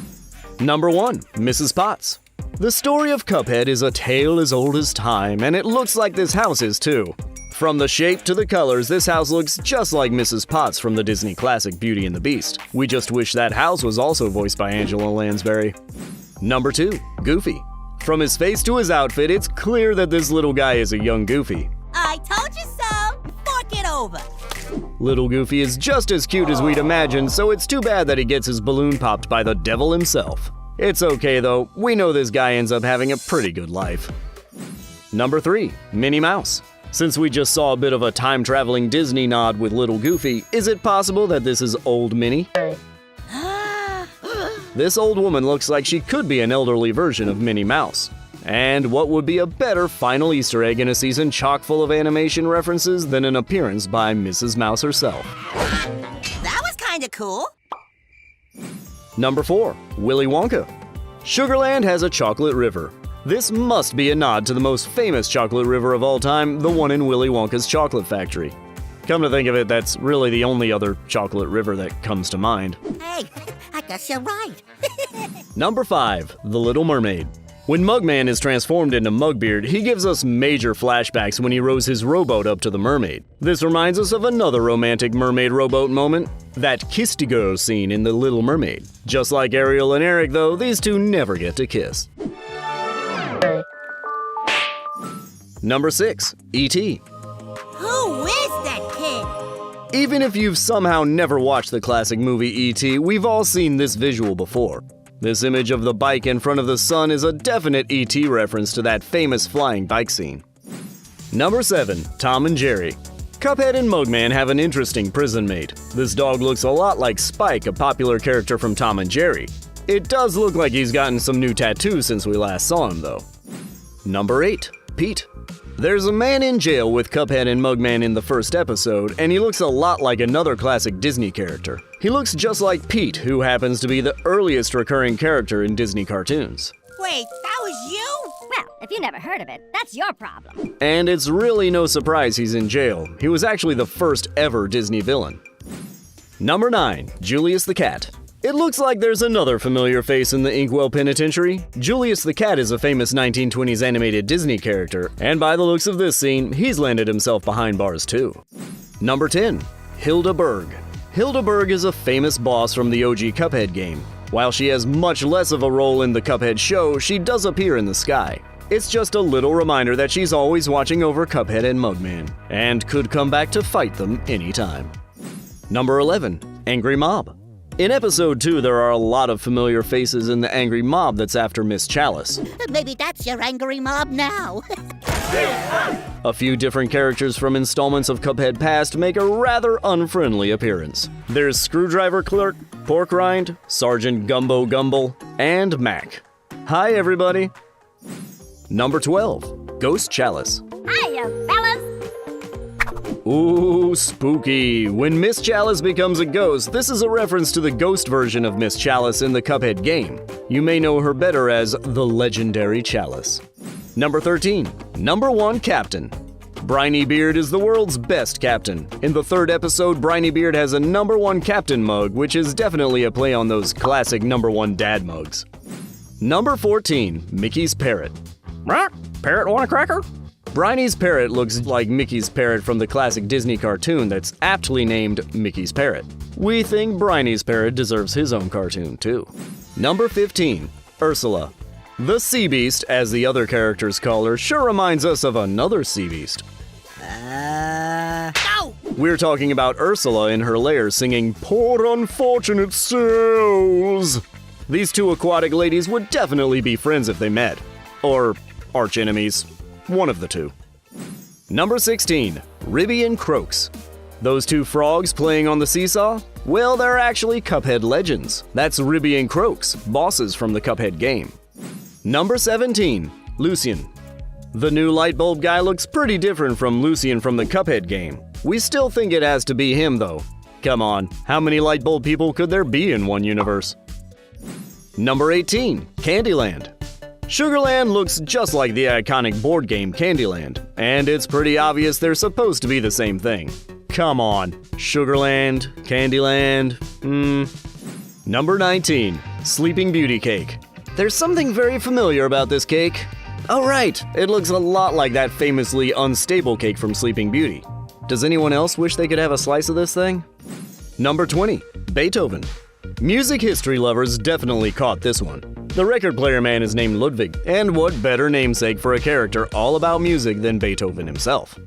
Number 1. Mrs. Potts. The story of Cuphead is a tale as old as time, and it looks like this house is too. From the shape to the colors, this house looks just like Mrs. Potts from the Disney classic Beauty and the Beast. We just wish that house was also voiced by Angela Lansbury. Number 2. Goofy. From his face to his outfit, it's clear that this little guy is a young Goofy. I told you so. Fork it over. Little Goofy is just as cute as we'd imagined, so it's too bad that he gets his balloon popped by the devil himself. It's okay though, we know this guy ends up having a pretty good life. Number 3. Minnie Mouse. Since we just saw a bit of a time-traveling Disney nod with Little Goofy, is it possible that this is old Minnie? This old woman looks like she could be an elderly version of Minnie Mouse. And what would be a better final Easter egg in a season chock full of animation references than an appearance by Mrs. Mouse herself? That was kinda cool. Number 4. Willy Wonka. Sugarland has a chocolate river. This must be a nod to the most famous chocolate river of all time, the one in Willy Wonka's chocolate factory. Come to think of it, that's really the only other chocolate river that comes to mind. Hey, I guess you're right. Number 5. The Little Mermaid. When Mugman is transformed into Mugbeard, he gives us major flashbacks when he rows his rowboat up to the mermaid. This reminds us of another romantic mermaid rowboat moment, that kiss-to-go scene in The Little Mermaid. Just like Ariel and Eric, though, these two never get to kiss. Number 6. E.T. Who is that kid? Even if you've somehow never watched the classic movie E.T., we've all seen this visual before. This image of the bike in front of the sun is a definite E.T. reference to that famous flying bike scene. Number 7. Tom and Jerry. Cuphead and Mugman have an interesting prison mate. This dog looks a lot like Spike, a popular character from Tom and Jerry. It does look like he's gotten some new tattoos since we last saw him, though. Number 8. Pete. There's a man in jail with Cuphead and Mugman in the first episode, and he looks a lot like another classic Disney character. He looks just like Pete, who happens to be the earliest recurring character in Disney cartoons. Wait, that was you? Well, if you never heard of it, that's your problem. And it's really no surprise he's in jail. He was actually the first ever Disney villain. Number 9. Julius the Cat. It looks like there's another familiar face in the Inkwell Penitentiary. Julius the Cat is a famous 1920s animated Disney character, and by the looks of this scene, he's landed himself behind bars too. Number 10. Hilda Berg. Hilda Berg is a famous boss from the OG Cuphead game. While she has much less of a role in the Cuphead show, she does appear in the sky. It's just a little reminder that she's always watching over Cuphead and Mugman, and could come back to fight them anytime. Number 11. Angry Mob. In episode 2, there are a lot of familiar faces in the angry mob that's after Miss Chalice. Maybe that's your angry mob now. A few different characters from installments of Cuphead past make a rather unfriendly appearance. There's Screwdriver Clerk, Pork Rind, Sergeant Gumbo Gumble, and Mac. Hi, everybody. Number 12. Ghost Chalice. Hiya, fellas. Ooh, spooky. When Miss Chalice becomes a ghost, this is a reference to the ghost version of Miss Chalice in the Cuphead game. You may know her better as the legendary Chalice. Number 13. Number 1 Captain. Briny Beard is the world's best captain. In the 3rd episode, Briny Beard has a number 1 captain mug, which is definitely a play on those classic number 1 dad mugs. Number 14. Mickey's Parrot. Parrot want a cracker? Briny's parrot looks like Mickey's parrot from the classic Disney cartoon that's aptly named Mickey's Parrot. We think Briny's parrot deserves his own cartoon, too. Number 15. Ursula. The Sea Beast, as the other characters call her, sure reminds us of another sea beast. No! We're talking about Ursula in her lair singing "Poor Unfortunate Souls." These two aquatic ladies would definitely be friends if they met. Or arch-enemies. One of the two. Number 16. Ribby and Croaks. Those two frogs playing on the seesaw? Well, they're actually Cuphead legends. That's Ribby and Croaks, bosses from the Cuphead game. Number 17. Lucian. The new light bulb guy looks pretty different from Lucian from the Cuphead game. We still think it has to be him, though. Come on, how many light bulb people could there be in one universe? Number 18. Candyland. Sugarland looks just like the iconic board game Candyland, and it's pretty obvious they're supposed to be the same thing. Come on, Sugarland, Candyland, Number 19. Sleeping Beauty Cake. There's something very familiar about this cake. Oh right, it looks a lot like that famously unstable cake from Sleeping Beauty. Does anyone else wish they could have a slice of this thing? Number 20. Beethoven. Music history lovers definitely caught this one. The record player man is named Ludwig, and what better namesake for a character all about music than Beethoven himself?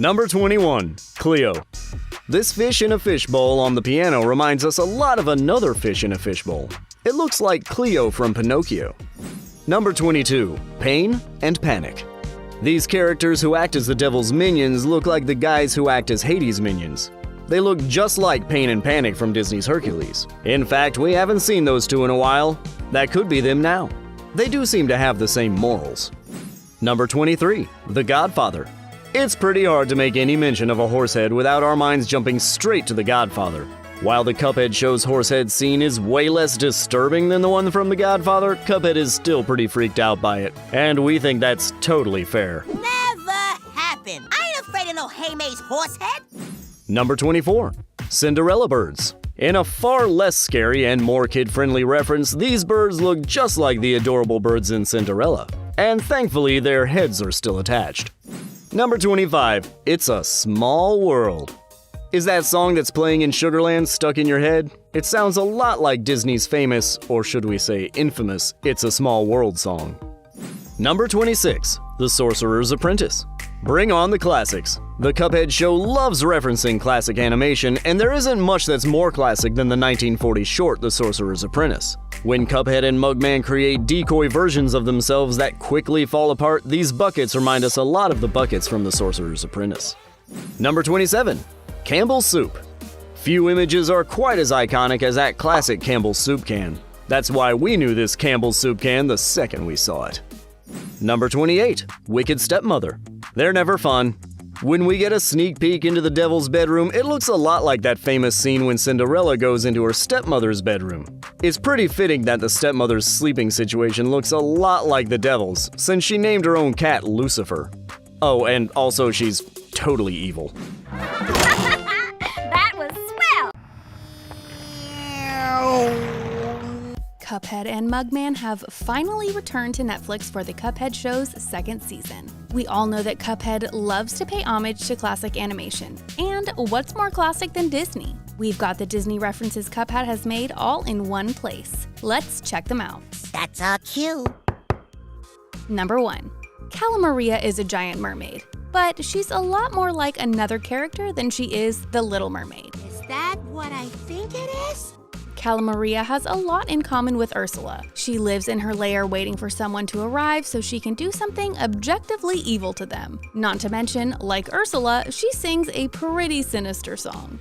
Number 21. Cleo. This fish in a fishbowl on the piano reminds us a lot of another fish in a fishbowl. It looks like Cleo from Pinocchio. Number 22. Pain and Panic. These characters who act as the devil's minions look like the guys who act as Hades' minions. They look just like Pain and Panic from Disney's Hercules. In fact, we haven't seen those two in a while. That could be them now. they do seem to have the same morals. Number 23, The Godfather. It's pretty hard to make any mention of a horsehead without our minds jumping straight to The Godfather. While the Cuphead show's horsehead scene is way less disturbing than the one from The Godfather, Cuphead is still pretty freaked out by it, and we think that's totally fair. Never happened. I ain't afraid of no Hay-Maze horsehead. Number 24, Cinderella Birds. In a far less scary and more kid-friendly reference, these birds look just like the adorable birds in Cinderella, and thankfully their heads are still attached. Number 25, It's a Small World. Is that song that's playing in Sugarland stuck in your head? It sounds a lot like Disney's famous, or should we say infamous, It's a Small World song. Number 26, The Sorcerer's Apprentice. Bring on the classics. The Cuphead show loves referencing classic animation, and there isn't much that's more classic than the 1940 short The Sorcerer's Apprentice. When Cuphead and Mugman create decoy versions of themselves that quickly fall apart, these buckets remind us a lot of the buckets from The Sorcerer's Apprentice. Number 27, Campbell's Soup. Few images are quite as iconic as that classic Campbell's Soup can. That's why we knew this Campbell's Soup can the second we saw it. Number 28, Wicked Stepmother. They're never fun. When we get a sneak peek into the devil's bedroom, it looks a lot like that famous scene when Cinderella goes into her stepmother's bedroom. It's pretty fitting that the stepmother's sleeping situation looks a lot like the devil's, since she named her own cat Lucifer. Oh, and also she's totally evil. That was swell! Cuphead and Mugman have finally returned to Netflix for the Cuphead show's second season. We all know that Cuphead loves to pay homage to classic animation. And what's more classic than Disney? We've got the Disney references Cuphead has made all in one place. Let's check them out. That's our cue. Number 1. Calamaria is a giant mermaid, but she's a lot more like another character than she is the Little Mermaid. Is that what I think it is? Calamaria has a lot in common with Ursula. She lives in her lair waiting for someone to arrive so she can do something objectively evil to them. Not to mention, like Ursula, she sings a pretty sinister song.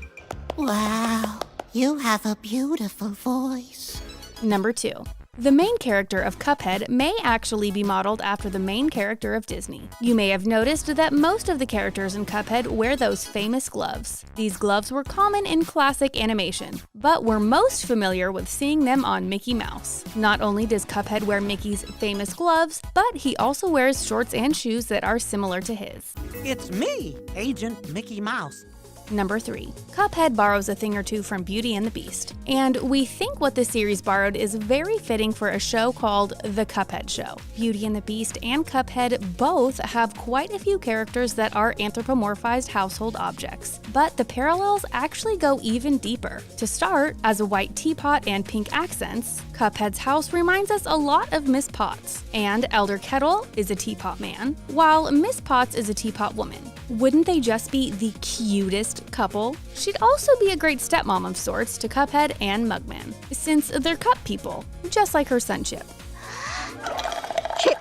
Wow, you have a beautiful voice. Number 2. The main character of Cuphead may actually be modeled after the main character of Disney. You may have noticed that most of the characters in Cuphead wear those famous gloves. These gloves were common in classic animation, but we're most familiar with seeing them on Mickey Mouse. Not only does Cuphead wear Mickey's famous gloves, but he also wears shorts and shoes that are similar to his. It's me, Agent Mickey Mouse. Number 3. Cuphead borrows a thing or two from Beauty and the Beast, and we think what the series borrowed is very fitting for a show called The Cuphead Show. Beauty and the Beast and Cuphead both have quite a few characters that are anthropomorphized household objects, but the parallels actually go even deeper. To start, as a white teapot and pink accents, Cuphead's house reminds us a lot of Miss Potts, and Elder Kettle is a teapot man, while Miss Potts is a teapot woman. Wouldn't they just be the cutest couple? She'd also be a great stepmom of sorts to Cuphead and Mugman, since they're cup people, just like her son Chip. Chip.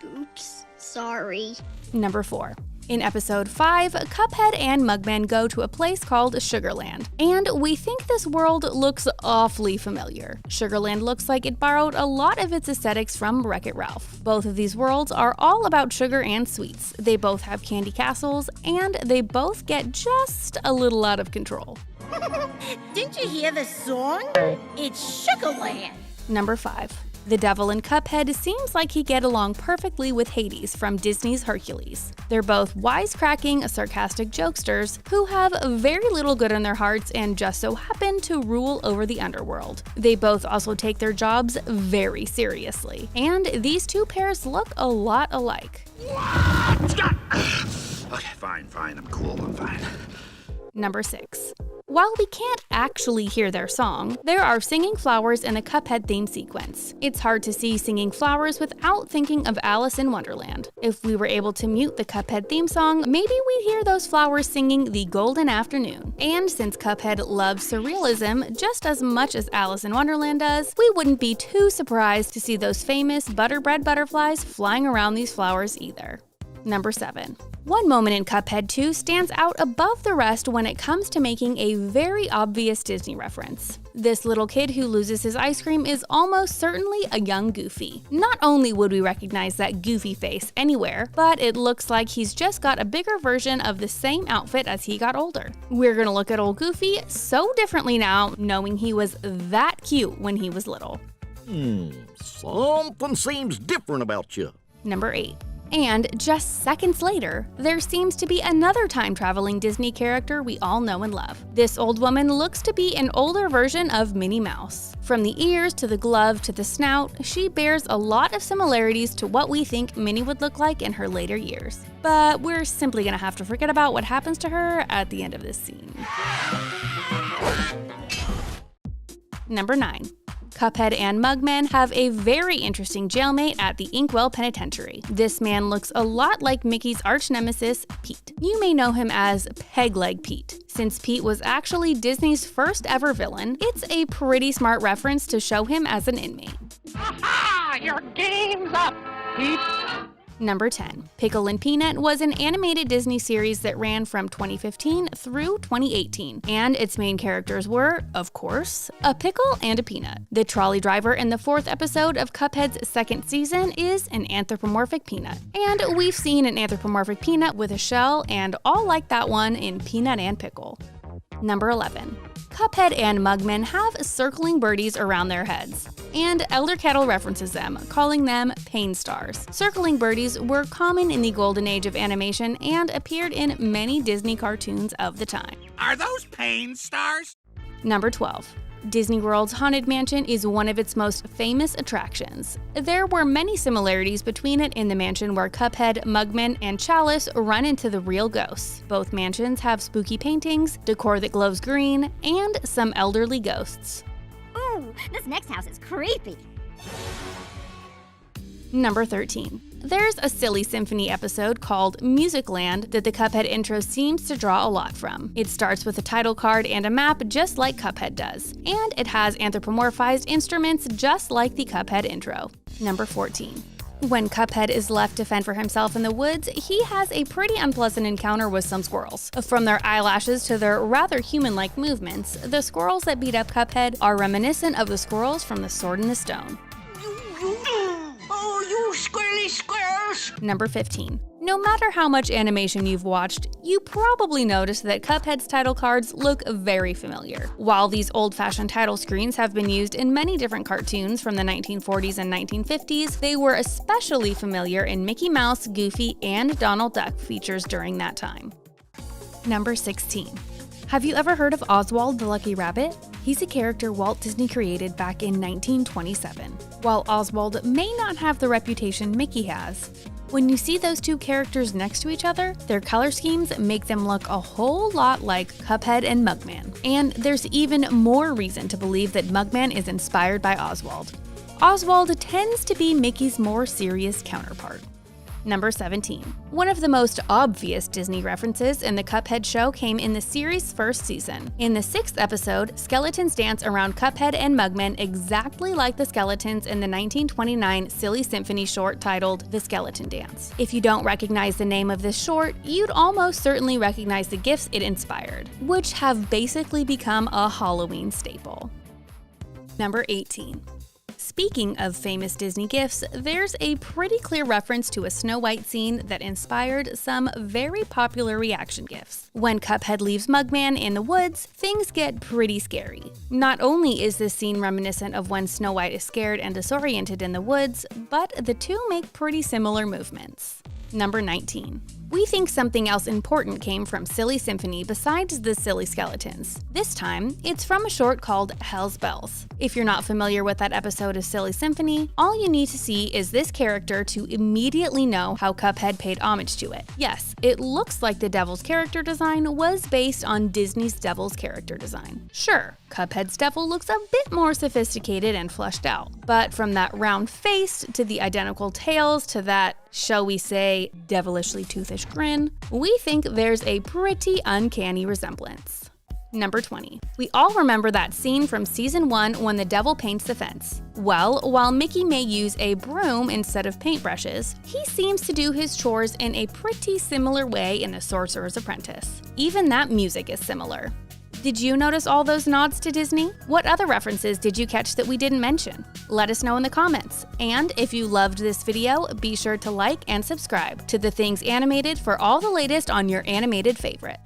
Oops, sorry. Number 4. In episode 5, Cuphead and Mugman go to a place called Sugarland, and we think this world looks awfully familiar. Sugarland looks like it borrowed a lot of its aesthetics from Wreck-It Ralph. Both of these worlds are all about sugar and sweets. They both have candy castles, and they both get just a little out of control. Didn't you hear the song? It's Sugarland. Number 5. The devil in Cuphead seems like he'd get along perfectly with Hades from Disney's Hercules. They're both wisecracking, sarcastic jokesters who have very little good in their hearts and just so happen to rule over the underworld. They both also take their jobs very seriously, and these two pairs look a lot alike. Okay, fine, I'm cool, I'm fine. Number 6. While we can't actually hear their song, there are singing flowers in the Cuphead theme sequence. It's hard to see singing flowers without thinking of Alice in Wonderland. If we were able to mute the Cuphead theme song, maybe we'd hear those flowers singing The Golden Afternoon. And since Cuphead loves surrealism just as much as Alice in Wonderland does, we wouldn't be too surprised to see those famous butterbread butterflies flying around these flowers either. Number 7. One moment in Cuphead 2 stands out above the rest when it comes to making a very obvious Disney reference. This little kid who loses his ice cream is almost certainly a young Goofy. Not only would we recognize that Goofy face anywhere, but it looks like he's just got a bigger version of the same outfit as he got older. We're gonna look at old Goofy so differently now, knowing he was that cute when he was little. Something seems different about you. Number 8. And just seconds later, there seems to be another time-traveling Disney character we all know and love. This old woman looks to be an older version of Minnie Mouse. From the ears to the glove to the snout, she bears a lot of similarities to what we think Minnie would look like in her later years. But we're simply gonna have to forget about what happens to her at the end of this scene. Number 9. Cuphead and Mugman have a very interesting jailmate at the Inkwell Penitentiary. This man looks a lot like Mickey's arch-nemesis, Pete. You may know him as Peg-Leg Pete. Since Pete was actually Disney's first ever villain, it's a pretty smart reference to show him as an inmate. Aha! Your game's up, Pete! Number 10. Pickle and Peanut was an animated Disney series that ran from 2015 through 2018, and its main characters were, of course, a pickle and a peanut. The trolley driver in the 4th episode of Cuphead's 2nd season is an anthropomorphic peanut. And we've seen an anthropomorphic peanut with a shell, and all like that one in Peanut and Pickle. Number 11. Cuphead and Mugman have circling birdies around their heads, and Elder Kettle references them, calling them pain stars. Circling birdies were common in the golden age of animation and appeared in many Disney cartoons of the time. Are those pain stars? Number 12. Disney World's Haunted Mansion is one of its most famous attractions. There were many similarities between it and the mansion where Cuphead, Mugman, and Chalice run into the real ghosts. Both mansions have spooky paintings, decor that glows green, and some elderly ghosts. Ooh, this next house is creepy. Number 13. There's a Silly Symphony episode called Music Land that the Cuphead intro seems to draw a lot from. It starts with a title card and a map just like Cuphead does, and it has anthropomorphized instruments just like the Cuphead intro. Number 14. When Cuphead is left to fend for himself in the woods, he has a pretty unpleasant encounter with some squirrels. From their eyelashes to their rather human-like movements, the squirrels that beat up Cuphead are reminiscent of the squirrels from The Sword in the Stone. Oh, you squirrely squirrels! Number 15. No matter how much animation you've watched, you probably noticed that Cuphead's title cards look very familiar. While these old-fashioned title screens have been used in many different cartoons from the 1940s and 1950s, they were especially familiar in Mickey Mouse, Goofy, and Donald Duck features during that time. Number 16. Have you ever heard of Oswald the Lucky Rabbit? He's a character Walt Disney created back in 1927. While Oswald may not have the reputation Mickey has, when you see those two characters next to each other, their color schemes make them look a whole lot like Cuphead and Mugman. And there's even more reason to believe that Mugman is inspired by Oswald. Oswald tends to be Mickey's more serious counterpart. Number 17. One of the most obvious Disney references in the Cuphead show came in the series' first season. In the 6th episode, skeletons dance around Cuphead and Mugman exactly like the skeletons in the 1929 Silly Symphony short titled The Skeleton Dance. If you don't recognize the name of this short, you'd almost certainly recognize the gifs it inspired, which have basically become a Halloween staple. Number 18. Speaking of famous Disney gifs, there's a pretty clear reference to a Snow White scene that inspired some very popular reaction gifs. When Cuphead leaves Mugman in the woods, things get pretty scary. Not only is this scene reminiscent of when Snow White is scared and disoriented in the woods, but the two make pretty similar movements. Number 19. We think something else important came from Silly Symphony besides the silly skeletons. This time, it's from a short called Hell's Bells. If you're not familiar with that episode of Silly Symphony, all you need to see is this character to immediately know how Cuphead paid homage to it. Yes, it looks like the Devil's character design was based on Disney's Devil's character design. Sure, Cuphead's devil looks a bit more sophisticated and fleshed out, but from that round face to the identical tails to that, shall we say, devilishly toothish grin, we think there's a pretty uncanny resemblance. Number 20. We all remember that scene from season 1 when the devil paints the fence. Well, while Mickey may use a broom instead of paintbrushes, he seems to do his chores in a pretty similar way in The Sorcerer's Apprentice. Even that music is similar. Did you notice all those nods to Disney? What other references did you catch that we didn't mention? Let us know in the comments. And if you loved this video, be sure to like and subscribe to The Things Animated for all the latest on your animated favorite.